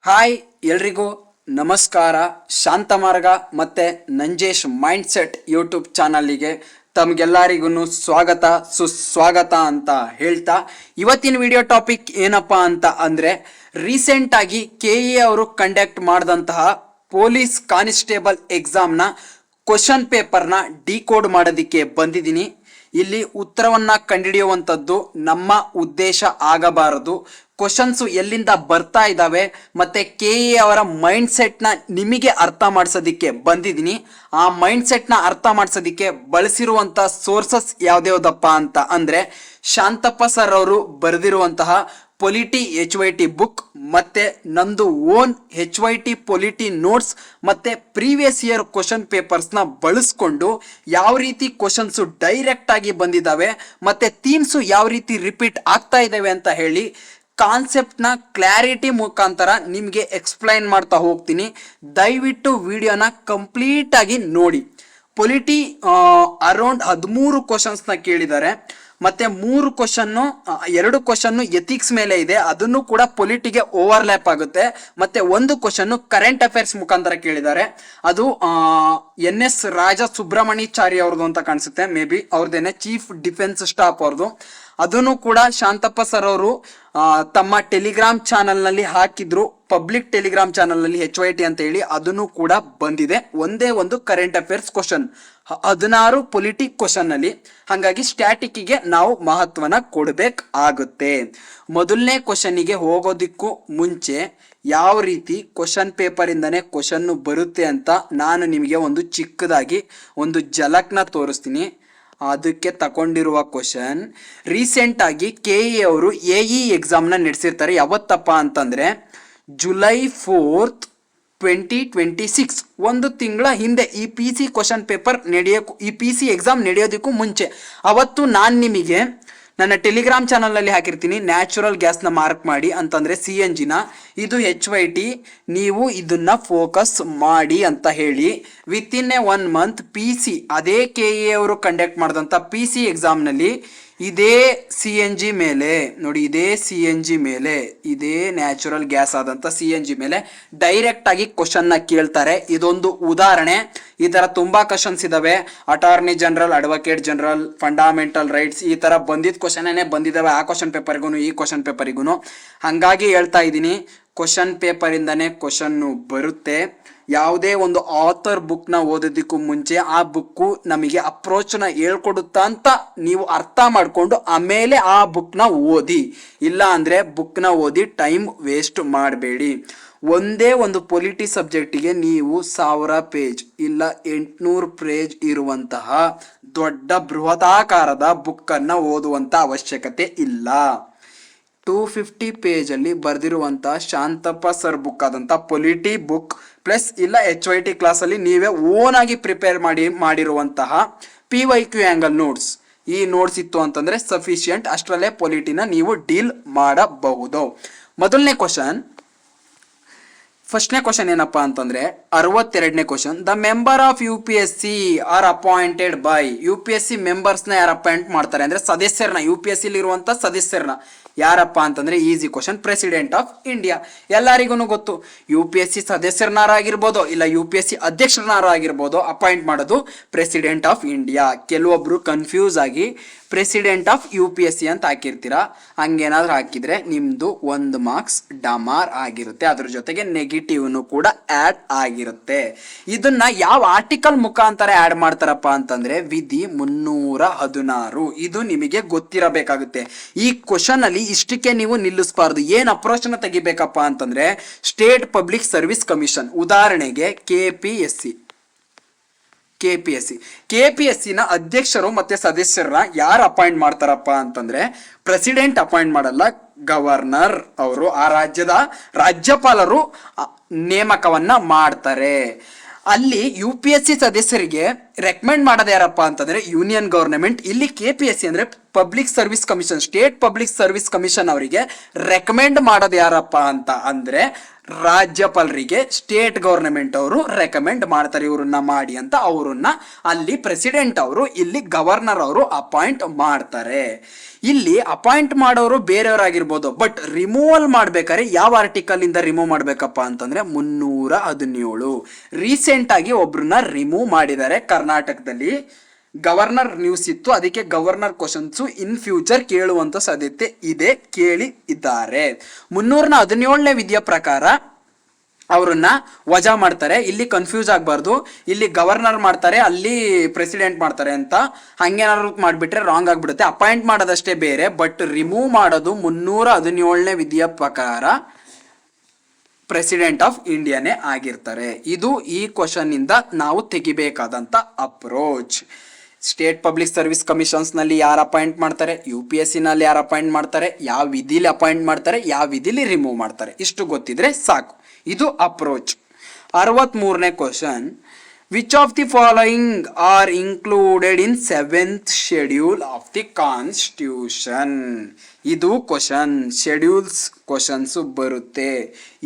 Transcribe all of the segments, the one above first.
Hi ಎಲ್ರಿಗೂ ನಮಸ್ಕಾರ. ಶಾಂತಮಾರ್ಗ ಮತ್ತು ನಂಜೇಶ್ ಮೈಂಡ್ಸೆಟ್ ಯೂಟ್ಯೂಬ್ ಚಾನಲ್ಲಿಗೆ ತಮಗೆಲ್ಲರಿಗೂ ಸ್ವಾಗತ ಸುಸ್ವಾಗತ ಅಂತ ಹೇಳ್ತಾ ಇವತ್ತಿನ ವಿಡಿಯೋ ಟಾಪಿಕ್ ಏನಪ್ಪ ಅಂತ ಅಂದರೆ ರೀಸೆಂಟಾಗಿ KE ಅವರು ಕಂಡಕ್ಟ್ ಮಾಡಿದಂತಹ ಪೊಲೀಸ್ ಕಾನ್ಸ್ಟೇಬಲ್ ಎಕ್ಸಾಮ್ನ ಕ್ವಶನ್ ಪೇಪರ್ನ ಡಿಕೋಡ್ ಮಾಡೋದಕ್ಕೆ ಬಂದಿದ್ದೀನಿ. ಇಲ್ಲಿ ಉತ್ತರವನ್ನು ಕಂಡುಹಿಡಿಯುವಂಥದ್ದು ನಮ್ಮ ಉದ್ದೇಶ ಆಗಬಾರದು. ಕ್ವಶನ್ಸು ಎಲ್ಲಿಂದ ಬರ್ತಾ ಇದ್ದಾವೆ ಮತ್ತು KE ಅವರ ಮೈಂಡ್ಸೆಟ್ನ ನಿಮಗೆ ಅರ್ಥ ಮಾಡಿಸೋದಕ್ಕೆ ಬಂದಿದ್ದೀನಿ. ಆ ಮೈಂಡ್ಸೆಟ್ನ ಅರ್ಥ ಮಾಡಿಸೋದಕ್ಕೆ ಬಳಸಿರುವಂಥ ಸೋರ್ಸಸ್ ಯಾವ್ದ್ಯಾವ್ದಪ್ಪ ಅಂತ ಅಂದರೆ ಶಾಂತಪ್ಪ ಸರ್ ಅವರು ಬರೆದಿರುವಂತಹ ಪೊಲಿಟಿ HYT ಬುಕ್ ಮತ್ತು ನಂದು ಓನ್ HYT ಪೊಲಿಟಿ ನೋಟ್ಸ್ ಮತ್ತು ಪ್ರೀವಿಯಸ್ ಇಯರ್ ಕ್ವಶನ್ ಪೇಪರ್ಸ್ನ ಬಳಸ್ಕೊಂಡು ಯಾವ ರೀತಿ ಕ್ವಶನ್ಸು ಡೈರೆಕ್ಟಾಗಿ ಬಂದಿದ್ದಾವೆ ಮತ್ತು ಥೀಮ್ಸು ಯಾವ ರೀತಿ ರಿಪೀಟ್ ಆಗ್ತಾ ಇದ್ದಾವೆ ಅಂತ ಹೇಳಿ ಕಾನ್ಸೆಪ್ಟ್ನ ಕ್ಲಾರಿಟಿ ಮುಖಾಂತರ ನಿಮಗೆ ಎಕ್ಸ್ಪ್ಲೈನ್ ಮಾಡ್ತಾ ಹೋಗ್ತೀನಿ. ದಯವಿಟ್ಟು ವಿಡಿಯೋನ ಕಂಪ್ಲೀಟಾಗಿ ನೋಡಿ. ಪೊಲಿಟಿ ಅರೌಂಡ್ 13 ಕ್ವಶನ್ಸ್ನ ಕೇಳಿದ್ದಾರೆ ಮತ್ತು 2 ಕ್ವಶನ್ನು ಎಥಿಕ್ಸ್ ಮೇಲೆ ಇದೆ, ಅದನ್ನು ಕೂಡ ಪೊಲಿಟಿಗೆ ಓವರ್ಲ್ಯಾಪ್ ಆಗುತ್ತೆ. ಮತ್ತು 1 ಕ್ವಶನ್ನು ಕರೆಂಟ್ ಅಫೇರ್ಸ್ ಮುಖಾಂತರ ಕೇಳಿದ್ದಾರೆ. ಅದು NS ರಾಜ ಸುಬ್ರಹ್ಮಣ್ಯಾಚಾರಿ ಅವ್ರದ್ದು ಅಂತ ಕಾಣಿಸುತ್ತೆ, ಮೇ ಬಿ ಅವ್ರದ್ದೇನೆ, ಚೀಫ್ ಡಿಫೆನ್ಸ್ ಸ್ಟಾಫ್ ಅವ್ರದ್ದು. ಅದನ್ನು ಕೂಡ ಶಾಂತಪ್ಪ ಸರ್ ಅವರು ತಮ್ಮ ಟೆಲಿಗ್ರಾಮ್ ಚಾನಲ್ನಲ್ಲಿ ಹಾಕಿದ್ರು, ಪಬ್ಲಿಕ್ ಟೆಲಿಗ್ರಾಮ್ ಚಾನಲ್ನಲ್ಲಿ HYT ಅಂತ ಹೇಳಿ. ಅದನ್ನು ಕೂಡ ಬಂದಿದೆ. ಒಂದೇ ಒಂದು ಕರೆಂಟ್ ಅಫೇರ್ಸ್ ಕ್ವಶನ್, 16 ಪೊಲಿಟಿಕ್ ಕ್ವಶನ್ನಲ್ಲಿ. ಹಾಗಾಗಿ ಸ್ಟ್ಯಾಟಿಕ್ಕಿಗೆ ನಾವು ಮಹತ್ವನ ಕೊಡಬೇಕಾಗುತ್ತೆ. ಮೊದಲನೇ ಕ್ವಶನ್ನಿಗೆ ಹೋಗೋದಕ್ಕೂ ಮುಂಚೆ ಯಾವ ರೀತಿ ಕ್ವಶನ್ ಪೇಪರಿಂದನೇ ಕ್ವಶನ್ನು ಬರುತ್ತೆ ಅಂತ ನಾನು ನಿಮಗೆ ಒಂದು ಚಿಕ್ಕದಾಗಿ ಒಂದು ಝಲಕ್ನ ತೋರಿಸ್ತೀನಿ. ಅದಕ್ಕೆ ತಗೊಂಡಿರುವ ಕ್ವಶನ್ ರೀಸೆಂಟಾಗಿ KE ಅವರು AE ಎಕ್ಸಾಮ್ನ ನಡೆಸಿರ್ತಾರೆ. ಯಾವತ್ತಪ್ಪ ಅಂತಂದರೆ ಜುಲೈ 4th 2026, ಒಂದು ತಿಂಗಳ ಹಿಂದೆ. ಈ PC ಕ್ವಶನ್ ಪೇಪರ್ ನಡೆಯೋಕ್ಕೂ, ಈ PC ಎಕ್ಸಾಮ್ ನಡೆಯೋದಕ್ಕೂ ಮುಂಚೆ ಅವತ್ತು ನಾನು ನಿಮಗೆ ನನ್ನ ಟೆಲಿಗ್ರಾಮ್ ಚಾನಲ್ನಲ್ಲಿ ಹಾಕಿರ್ತೀನಿ, ನ್ಯಾಚುರಲ್ ಗ್ಯಾಸ್ನ ಮಾರ್ಕ್ ಮಾಡಿ ಅಂತಂದರೆ CNGನ, ಇದು HYT, ನೀವು ಇದನ್ನು ಫೋಕಸ್ ಮಾಡಿ ಅಂತ ಹೇಳಿ ವಿತಿನ್ ಎ 1 ಮಂತ್ PC ಅದೇ KE ಅವರು ಕಂಡಕ್ಟ್ ಮಾಡಿದಂಥ PC ಎಕ್ಸಾಮ್ನಲ್ಲಿ ಇದೇ CNG ಮೇಲೆ ನೋಡಿ, ಇದೇ CNG ಮೇಲೆ, ಇದೇ ನ್ಯಾಚುರಲ್ ಗ್ಯಾಸ್ ಆದಂಥ CNG ಮೇಲೆ ಡೈರೆಕ್ಟಾಗಿ ಕ್ವಶನ್ನ ಕೇಳ್ತಾರೆ. ಇದೊಂದು ಉದಾಹರಣೆ. ಈ ಥರ ತುಂಬ ಕ್ವಶನ್ಸ್ ಇದ್ದಾವೆ. Attorney general, advocate general, fundamental rights, ಈ ಥರ ಬಂದಿದ್ದ ಕ್ವಶನ್ನೇ ಬಂದಿದ್ದಾವೆ ಆ ಕ್ವಶನ್ ಪೇಪರ್ಗೂ ಈ ಕ್ವಶನ್ ಪೇಪರಿಗೂ. ಹಾಗಾಗಿ ಹೇಳ್ತಾ ಇದ್ದೀನಿ, ಕ್ವಶನ್ ಪೇಪರಿಂದನೇ ಕ್ವಶನ್ನು ಬರುತ್ತೆ. ಯಾವುದೇ ಒಂದು ಆಥರ್ ಬುಕ್ನ ಓದೋದಕ್ಕೂ ಮುಂಚೆ ಆ ಬುಕ್ಕು ನಮಗೆ ಅಪ್ರೋಚ್ನ ಹೇಳ್ಕೊಡುತ್ತಾ ಅಂತ ನೀವು ಅರ್ಥ ಮಾಡಿಕೊಂಡು ಆಮೇಲೆ ಆ ಬುಕ್ನ ಓದಿ. ಇಲ್ಲ ಅಂದರೆ ಬುಕ್ನ ಓದಿ ಟೈಮ್ ವೇಸ್ಟ್ ಮಾಡಬೇಡಿ. ಒಂದೇ ಒಂದು ಪೊಲಿಟಿ ಸಬ್ಜೆಕ್ಟಿಗೆ ನೀವು 1000 ಪೇಜ್ ಇಲ್ಲ 800 ಪೇಜ್ ಇರುವಂತಹ ದೊಡ್ಡ ಬೃಹದಾಕಾರದ ಬುಕ್ಕನ್ನು ಓದುವಂಥ ಅವಶ್ಯಕತೆ ಇಲ್ಲ. 250 ಪೇಜಲ್ಲಿ ಬರೆದಿರುವಂಥ ಶಾಂತಪ್ಪ ಸರ್ ಬುಕ್ ಆದಂಥ ಪೊಲಿಟಿ ಬುಕ್ ಪ್ಲಸ್ ಇಲ್ಲ HYT ಕ್ಲಾಸಲ್ಲಿ ನೀವೇ ಓನಾಗಿ ಪ್ರಿಪೇರ್ ಮಾಡಿರುವಂತಹ PYQ ಆ್ಯಂಗಲ್ ನೋಟ್ಸ್, ಈ ನೋಟ್ಸ್ ಇತ್ತು ಅಂತಂದರೆ ಸಫಿಷಿಯಂಟ್. ಅಷ್ಟರಲ್ಲೇ ಪೊಲಿಟಿನ ನೀವು ಡೀಲ್ ಮಾಡಬಹುದು. ಮೊದಲನೇ ಕ್ವಶನ್, ಫಸ್ಟ್ನೇ ಕ್ವಶನ್ ಏನಪ್ಪ ಅಂತಂದರೆ 62ನೇ question, the member of UPSC are appointed by. UPSC ಮೆಂಬರ್ಸ್ನ ಯಾರು ಅಪಾಯಿಂಟ್ ಮಾಡ್ತಾರೆ ಅಂದರೆ ಸದಸ್ಯರನ್ನ, UPSCಲಿರುವಂಥ ಸದಸ್ಯರನ್ನ ಯಾರಪ್ಪ ಅಂತಂದರೆ easy question, president of India. ಎಲ್ಲರಿಗೂ ಗೊತ್ತು, UPSC ಸದಸ್ಯರನ್ನಾರಾಗಿರ್ಬೋದು ಇಲ್ಲ UPSC ಅಧ್ಯಕ್ಷರನ್ನಾರಾಗಿರ್ಬೋದು ಅಪಾಯಿಂಟ್ ಮಾಡೋದು ಪ್ರೆಸಿಡೆಂಟ್ ಆಫ್ ಇಂಡಿಯಾ. ಕೆಲವೊಬ್ಬರು ಕನ್ಫ್ಯೂಸ್ ಆಗಿ ಪ್ರೆಸಿಡೆಂಟ್ ಆಫ್ UPSC ಅಂತ ಹಾಕಿರ್ತೀರಾ. ಹಂಗೇನಾದ್ರೂ ಹಾಕಿದರೆ ನಿಮ್ಮದು 1 ಮಾರ್ಕ್ಸ್ ಡಮಾರ್ ಆಗಿರುತ್ತೆ. ಅದ್ರ ಜೊತೆಗೆ ನೆಗೆಟಿವ್ನು ಕೂಡ ಆ್ಯಡ್ ಆಗಿರುತ್ತೆ. ಇದನ್ನ ಯಾವ ಆರ್ಟಿಕಲ್ ಮುಖಾಂತರ ಆ್ಯಡ್ ಮಾಡ್ತಾರಪ್ಪ ಅಂತಂದರೆ ವಿಧಿ 316. ಇದು ನಿಮಗೆ ಗೊತ್ತಿರಬೇಕಾಗುತ್ತೆ. ಈ ಕ್ವಶನ್ ಅಲ್ಲಿ ಇಷ್ಟಕ್ಕೆ ನೀವು ನಿಲ್ಲಿಸಬಾರ್ದು. ಏನು ಅಪ್ರೋಚ್ನ ತೆಗಿಬೇಕಪ್ಪ ಅಂತಂದರೆ ಸ್ಟೇಟ್ ಪಬ್ಲಿಕ್ ಸರ್ವಿಸ್ ಕಮಿಷನ್, ಉದಾಹರಣೆಗೆ KPSC ನ ಅಧ್ಯಕ್ಷರು ಮತ್ತೆ ಸದಸ್ಯರನ್ನ ಯಾರು ಅಪಾಯಿಂಟ್ ಮಾಡ್ತಾರಪ್ಪ ಅಂತಂದ್ರೆ ಪ್ರೆಸಿಡೆಂಟ್ ಅಪಾಯಿಂಟ್ ಮಾಡಲ್ಲ, ಗವರ್ನರ್ ಅವರು, ಆ ರಾಜ್ಯದ ರಾಜ್ಯಪಾಲರು ನೇಮಕವನ್ನ ಮಾಡ್ತಾರೆ. ಅಲ್ಲಿ UPSC ಸದಸ್ಯರಿಗೆ ರೆಕಮೆಂಡ್ ಮಾಡೋದು ಯಾರಪ್ಪ ಅಂತಂದ್ರೆ ಯೂನಿಯನ್ ಗವರ್ನಮೆಂಟ್. ಇಲ್ಲಿ KPSC ಅಂದ್ರೆ public service commission, state public service commission ಅವರಿಗೆ ರೆಕಮೆಂಡ್ ಮಾಡೋದು ಯಾರಪ್ಪ ಅಂತ ಅಂದ್ರೆ ರಾಜ್ಯಪಾಲರಿಗೆ ಸ್ಟೇಟ್ ಗವರ್ನಮೆಂಟ್ ಅವರು ರೆಕಮೆಂಡ್ ಮಾಡ್ತಾರೆ ಇವ್ರನ್ನ ಮಾಡಿ ಅಂತ. ಅವ್ರನ್ನ ಅಲ್ಲಿ ಪ್ರೆಸಿಡೆಂಟ್ ಅವರು, ಇಲ್ಲಿ ಗವರ್ನರ್ ಅವರು ಅಪಾಯಿಂಟ್ ಮಾಡ್ತಾರೆ. ಇಲ್ಲಿ ಅಪಾಯಿಂಟ್ ಮಾಡೋರು ಬೇರೆಯವರಾಗಿರ್ಬೋದು, ಬಟ್ ರಿಮೂವಲ್ ಮಾಡ್ಬೇಕಾದ್ರೆ ಯಾವ ಆರ್ಟಿಕಲ್ ಇಂದ ರಿಮೂವ್ ಮಾಡ್ಬೇಕಪ್ಪ ಅಂತಂದ್ರೆ 317. ರೀಸೆಂಟ್ ಆಗಿ ಒಬ್ರನ್ನ ರಿಮೂವ್ ಮಾಡಿದ್ದಾರೆ ಕರ್ನಾಟಕದಲ್ಲಿ. ಗವರ್ನರ್ ನ್ಯೂಸ್ ಇತ್ತು, ಅದಕ್ಕೆ ಗವರ್ನರ್ ಕ್ವಶನ್ಸ್ ಇನ್ ಫ್ಯೂಚರ್ ಕೇಳುವಂತ ಸಾಧ್ಯತೆ ಇದೆ, ಕೇಳಿ ಇದ್ದಾರೆ. 317ನೇ ವಿಧಿಯ ಪ್ರಕಾರ ಅವ್ರನ್ನ ವಜಾ ಮಾಡ್ತಾರೆ. ಇಲ್ಲಿ ಕನ್ಫ್ಯೂಸ್ ಆಗಬಾರ್ದು, ಇಲ್ಲಿ ಗವರ್ನರ್ ಮಾಡ್ತಾರೆ, ಅಲ್ಲಿ ಪ್ರೆಸಿಡೆಂಟ್ ಮಾಡ್ತಾರೆ ಅಂತ ಹಂಗೇನಾದ್ರು ಮಾಡಿಬಿಟ್ರೆ ರಾಂಗ್ ಆಗಿಬಿಡುತ್ತೆ. ಅಪಾಯಿಂಟ್ ಮಾಡೋದಷ್ಟೇ ಬೇರೆ, ಬಟ್ ರಿಮೂವ್ ಮಾಡೋದು 317ನೇ ವಿಧಿಯ ಪ್ರಕಾರ ಪ್ರೆಸಿಡೆಂಟ್ ಆಫ್ ಇಂಡಿಯಾನೇ ಆಗಿರ್ತಾರೆ. ಇದು ಈ ಕ್ವಶನ್ ಇಂದ ನಾವು ತೆಗಿಬೇಕಾದಂತ approach. State public service commissions ನಲ್ಲಿ ಯಾರು ಅಪಾಯಿಂಟ್ ಮಾಡ್ತಾರೆ, UPSC ನಲ್ಲಿ ಯಾರು ಅಪಾಯಿಂಟ್ ಮಾಡ್ತಾರೆ, ಯಾವ ವಿಧಿಲಿ ಅಪಾಯಿಂಟ್ ಮಾಡ್ತಾರೆ, ಯಾವ ವಿಧಿಲಿ ರಿಮೂವ್ ಮಾಡ್ತಾರೆ, ಇಷ್ಟು ಗೊತ್ತಿದ್ರೆ ಸಾಕು. ಇದು ಅಪ್ರೋಚ್. 63ನೇ question, which of the following are included in 7th schedule of the constitution? ಇದು ಕ್ವಶನ್, ಶೆಡ್ಯೂಲ್ಸ್ ಕ್ವಶನ್ಸ್ ಬರುತ್ತೆ.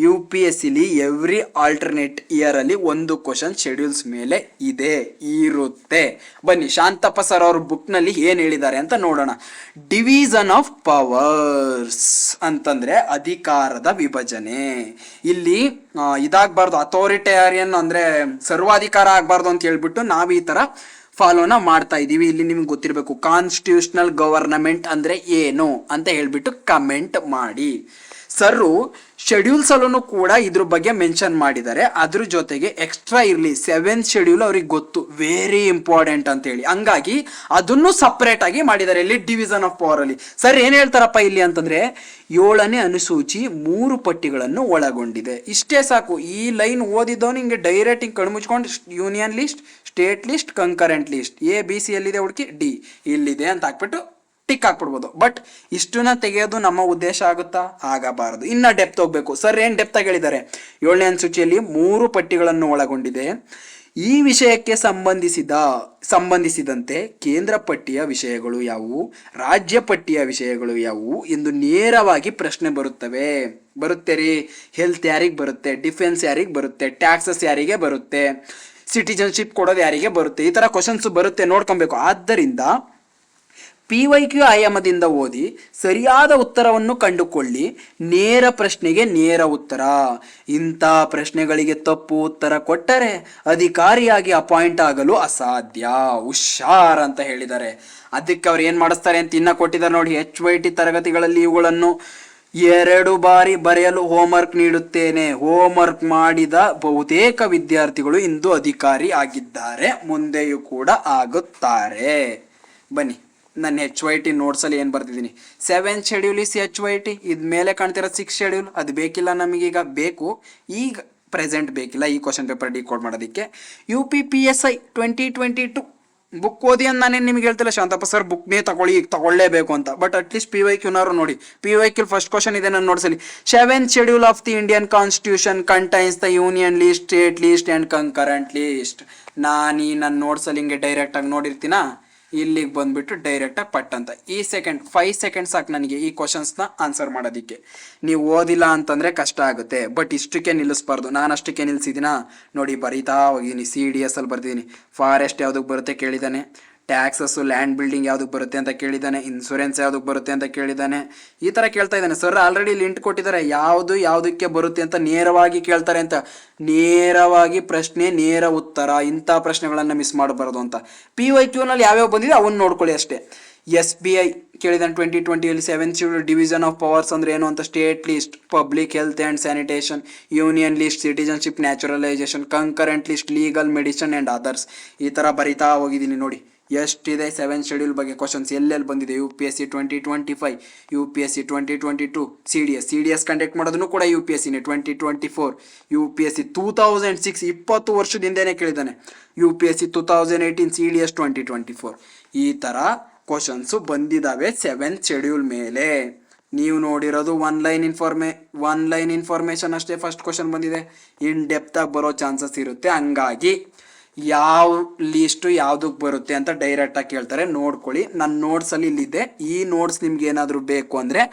UPSCಲಿ ಎವ್ರಿ ಆಲ್ಟರ್ನೇಟ್ ಇಯರ್ ಅಲ್ಲಿ ಒಂದು ಕ್ವಶನ್ ಶೆಡ್ಯೂಲ್ಸ್ ಮೇಲೆ ಇದೆ, ಇರುತ್ತೆ. ಬನ್ನಿ ಶಾಂತಪ್ಪ ಸರ್ ಅವ್ರ ಬುಕ್ ನಲ್ಲಿ ಏನ್ ಹೇಳಿದ್ದಾರೆ ಅಂತ ನೋಡೋಣ. ಡಿವಿಷನ್ ಆಫ್ ಪವರ್ಸ್ ಅಂತಂದ್ರೆ ಅಧಿಕಾರದ ವಿಭಜನೆ. ಇಲ್ಲಿ ಇದಾಗಬಾರ್ದು, ಅಥಾರಿಟೇರಿಯನ್ ಅಂದ್ರೆ ಸರ್ವಾಧಿಕಾರ ಆಗಬಾರ್ದು ಅಂತ ಹೇಳ್ಬಿಟ್ಟು ನಾವು ಈ ತರ ಫಾಲೋನ ಮಾಡ್ತಾ ಇದೀವಿ. ಇಲ್ಲಿ ನಿಮ್ಗೆ ಗೊತ್ತಿರಬೇಕು ಕಾನ್ಸ್ಟಿಟ್ಯೂಷನಲ್ ಗವರ್ನಮೆಂಟ್ ಅಂದ್ರೆ ಏನು ಅಂತ ಹೇಳ್ಬಿಟ್ಟು ಕಮೆಂಟ್ ಮಾಡಿ. ಸರ್ ಶೆಡ್ಯೂಲ್ಸ್ ಅಲ್ಲೂ ಕೂಡ ಇದ್ರ ಬಗ್ಗೆ ಮೆನ್ಷನ್ ಮಾಡಿದ್ದಾರೆ. ಅದ್ರ ಜೊತೆಗೆ ಎಕ್ಸ್ಟ್ರಾ ಇರಲಿ 7th ಶೆಡ್ಯೂಲ್ ಅವ್ರಿಗೆ ಗೊತ್ತು, ವೆರಿ ಇಂಪಾರ್ಟೆಂಟ್ ಅಂತ ಹೇಳಿ, ಹಂಗಾಗಿ ಅದನ್ನು ಸಪ್ರೇಟ್ ಆಗಿ ಮಾಡಿದ್ದಾರೆ ಇಲ್ಲಿ ಡಿವಿಷನ್ ಆಫ್ ಪವರ್ ಅಲ್ಲಿ. ಸರ್ ಏನ್ ಹೇಳ್ತಾರಪ್ಪ ಇಲ್ಲಿ ಅಂತಂದ್ರೆ 7ನೇ ಅನುಸೂಚಿ 3 ಪಟ್ಟಿಗಳನ್ನು ಒಳಗೊಂಡಿದೆ. ಇಷ್ಟೇ ಸಾಕು. ಈ ಲೈನ್ ಓದಿದ್ದವನು ಹಿಂಗೆ ಡೈರೆಕ್ಟ್ ಹಿಂಗೆ ಕಣ್ಮುಚ್ಕೊಂಡು union list, state list, concurrent list, ABC ಎಲ್ಲಿದೆ ಹುಡುಕಿ, D ಇಲ್ಲಿದೆ ಅಂತ ಹಾಕ್ಬಿಟ್ಟು ಟಿಕ್ ಹಾಕ್ಬಿಡ್ಬೋದು. ಬಟ್ ಇಷ್ಟನ್ನ ತೆಗೆಯೋದು ನಮ್ಮ ಉದ್ದೇಶ ಆಗುತ್ತಾ? ಆಗಬಾರದು. ಇನ್ನ ಡೆಪ್ತ್ ಹೋಗ್ಬೇಕು. ಸರ್ ಏನ್ ಡೆಪ್ತ್ ಆಗಿ ಹೇಳಿದ್ದಾರೆ? 7ನೇ ಅನುಸೂಚಿಯಲ್ಲಿ 3 ಪಟ್ಟಿಗಳನ್ನು ಒಳಗೊಂಡಿದೆ. ಈ ವಿಷಯಕ್ಕೆ ಸಂಬಂಧಿಸಿದಂತೆ ಕೇಂದ್ರ ಪಟ್ಟಿಯ ವಿಷಯಗಳು ಯಾವುವು, ರಾಜ್ಯ ಪಟ್ಟಿಯ ವಿಷಯಗಳು ಯಾವುವು ಎಂದು ನೇರವಾಗಿ ಪ್ರಶ್ನೆ ಬರುತ್ತೆ ರೀ. ಹೆಲ್ತ್ ಯಾರಿಗೆ ಬರುತ್ತೆ, ಡಿಫೆನ್ಸ್ ಯಾರಿಗೆ ಬರುತ್ತೆ, ಟ್ಯಾಕ್ಸಸ್ ಯಾರಿಗೆ ಬರುತ್ತೆ, ಸಿಟಿಜನ್ಶಿಪ್ ಕೊಡೋದು ಯಾರಿಗೆ ಬರುತ್ತೆ, ಈ ತರ ಕ್ವಶನ್ಸ್ ಬರುತ್ತೆ, ನೋಡ್ಕೊಬೇಕು. ಆದ್ದರಿಂದ PYQ ಆಯಾಮದಿಂದ ಓದಿ ಸರಿಯಾದ ಉತ್ತರವನ್ನು ಕಂಡುಕೊಳ್ಳಿ. ನೇರ ಪ್ರಶ್ನೆಗೆ ನೇರ ಉತ್ತರ. ಇಂಥ ಪ್ರಶ್ನೆಗಳಿಗೆ ತಪ್ಪು ಉತ್ತರ ಕೊಟ್ಟರೆ ಅಧಿಕಾರಿಯಾಗಿ ಅಪಾಯಿಂಟ್ ಆಗಲು ಅಸಾಧ್ಯ. ಹುಷಾರ್ ಅಂತ ಹೇಳಿದ್ದಾರೆ. ಅದಕ್ಕೆ ಅವ್ರು ಏನ್ ಮಾಡಿಸ್ತಾರೆ ಅಂತ ಇನ್ನ ಕೊಟ್ಟಿದ್ದಾರೆ ನೋಡಿ. HYT ತರಗತಿಗಳಲ್ಲಿ ಇವುಗಳನ್ನು 2 ಬಾರಿ ಬರೆಯಲು ಹೋಮ್ವರ್ಕ್ ನೀಡುತ್ತೇನೆ. ಹೋಮ್ವರ್ಕ್ ಮಾಡಿದ ಬಹುತೇಕ ವಿದ್ಯಾರ್ಥಿಗಳು ಇಂದು ಅಧಿಕಾರಿ ಆಗಿದ್ದಾರೆ, ಮುಂದೆಯೂ ಕೂಡ ಆಗುತ್ತಾರೆ. ಬನ್ನಿ, ನನ್ನ HYT ನೋಟ್ಸಲ್ಲಿ ಏನು ಬರ್ತಿದ್ದೀನಿ. 7th schedule is HYT. ಇದು ಮೇಲೆ ಕಾಣ್ತಿರೋ 6th ಶೆಡ್ಯೂಲ್ ಅದು ಬೇಕಿಲ್ಲ ನಮಗೀಗ. ಬೇಕು ಈಗ ಪ್ರೆಸೆಂಟ್ ಬೇಕಿಲ್ಲ ಈ ಕ್ವಶನ್ ಪೇಪರ್ ಡಿಕೋಡ್ ಮಾಡೋದಕ್ಕೆ. UPPSI 2022 ಬುಕ್ ಓದಿ ಅಂತ ನಾನೇನು ನಿಮ್ಗೆ ಹೇಳ್ತಿಲ್ಲ ಶಾಂತಪ್ಪ ಸರ್ ಬುಕ್ನೇ ತಗೊಳ್ಳೇಬೇಕು ಅಂತ. ಬಟ್ ಅಟ್ಲೀಸ್ಟ್ PYQನಾರು ನೋಡಿ. PYQ ಫಸ್ಟ್ ಕ್ವಶನ್ ಇದೆ ನಾನು ನೋಡ್ಸಲಿ. 7th schedule of the Indian constitution contains the union list, state list and concurrent list. ನನ್ನ ನೋಟ್ಸಲ್ಲಿ ಹಿಂಗೆ ಡೈರೆಕ್ಟಾಗಿ ನೋಡಿರ್ತೀನ, ಇಲ್ಲಿಗೆ ಬಂದ್ಬಿಟ್ಟು ಡೈರೆಕ್ಟಾಗಿ ಪಟ್ ಅಂತ ಈ 5 ಸೆಕೆಂಡ್ ಸಾಕು ನನಗೆ ಈ ಕ್ವಶನ್ಸ್ನ ಆನ್ಸರ್ ಮಾಡೋದಕ್ಕೆ. ನೀವು ಓದಿಲ್ಲ ಅಂತಂದರೆ ಕಷ್ಟ ಆಗುತ್ತೆ. ಬಟ್ ಇಷ್ಟಕ್ಕೆ ನಿಲ್ಲಿಸ್ಬಾರ್ದು. ನಾನು ಅಷ್ಟಕ್ಕೆ ನಿಲ್ಲಿಸಿದ್ದೀನ ನೋಡಿ, ಬರೀತಾ ಹೋಗಿದ್ದೀನಿ. CDS ಅಲ್ಲಿ ಬರ್ತಿದ್ದೀನಿ. ಫಾರೆಸ್ಟ್ ಯಾವುದಕ್ಕೆ ಬರುತ್ತೆ ಕೇಳಿದ್ದಾನೆ, ಟ್ಯಾಕ್ಸಸ್ಸು ಲ್ಯಾಂಡ್ ಬಿಲ್ಡಿಂಗ್ ಯಾವುದಕ್ಕೆ ಬರುತ್ತೆ ಅಂತ ಕೇಳಿದ್ದಾನೆ, ಇನ್ಸೂರೆನ್ಸ್ ಯಾವುದಕ್ಕೆ ಬರುತ್ತೆ ಅಂತ ಕೇಳಿದ್ದಾನೆ. ಈ ಥರ ಕೇಳ್ತಾ ಇದ್ದಾನೆ. ಸರ್ ಆಲ್ರೆಡಿ ಲಿಂಟ್ ಕೊಟ್ಟಿದ್ದಾರೆ ಯಾವುದಕ್ಕೆ ಬರುತ್ತೆ ಅಂತ ನೇರವಾಗಿ ಕೇಳ್ತಾರೆ ಅಂತ. ನೇರವಾಗಿ ಪ್ರಶ್ನೆ, ನೇರ ಉತ್ತರ, ಇಂಥ ಪ್ರಶ್ನೆಗಳನ್ನು ಮಿಸ್ ಮಾಡಬಾರ್ದು ಅಂತ. PYQನಲ್ಲಿ ಯಾವ್ಯಾವ ಬಂದಿದೆ ಅವನ್ನ ನೋಡ್ಕೊಳ್ಳಿ ಅಷ್ಟೇ. SBI ಕೇಳಿದಾನೆ 2020ಯಲ್ಲಿ 7th schedule division of powers ಅಂದ್ರೆ ಏನು ಅಂತ. State list, public health and sanitation, union list, citizenship, naturalisation, concurrent list, legal, medicine and others. ಈ ಥರ ಬರಿತಾ ಹೋಗಿದ್ದೀನಿ ನೋಡಿ. ಎಷ್ಟಿದೆ 7th ಶೆಡ್ಯೂಲ್ ಬಗ್ಗೆ ಕ್ವಶನ್ಸ್ ಎಲ್ಲೆಲ್ಲಿ ಬಂದಿದೆ. UPSC 2025, UPSC 2022, CDS ಕಂಡಕ್ಟ್ ಮಾಡೋದನ್ನು ಕೂಡ UPSCನೇ 2024, UPSC 2006 20 ವರ್ಷದ ಹಿಂದೆನೇ ಕೇಳಿದ್ದಾನೆ. UPSC 2018, CDS 2024. ಈ ಥರ ಕ್ವಶನ್ಸು ಬಂದಿದ್ದಾವೆ 7th ಶೆಡ್ಯೂಲ್ ಮೇಲೆ. ನೀವು ನೋಡಿರೋದು ಒನ್ ಲೈನ್ ಇನ್ಫಾರ್ಮೇಷನ್ ಅಷ್ಟೇ. ಫಸ್ಟ್ ಕ್ವಶನ್ ಬಂದಿದೆ, ಇನ್ ಡೆಪ್ತ್ ಆಗಿ ಬರೋ ಚಾನ್ಸಸ್ ಇರುತ್ತೆ. ಹಂಗಾಗಿ ಯಾವ ಲೀಸ್ಟು ಯಾವುದಕ್ಕೆ ಬರುತ್ತೆ ಅಂತ ಡೈರೆಕ್ಟಾಗಿ ಕೇಳ್ತಾರೆ. ನೋಡ್ಕೊಳ್ಳಿ, ನನ್ನ ನೋಟ್ಸಲ್ಲಿ ಇಲ್ಲಿದೆ. ಈ ನೋಟ್ಸ್ ನಿಮ್ಗೆ ಏನಾದರೂ ಬೇಕು ಅಂದರೆ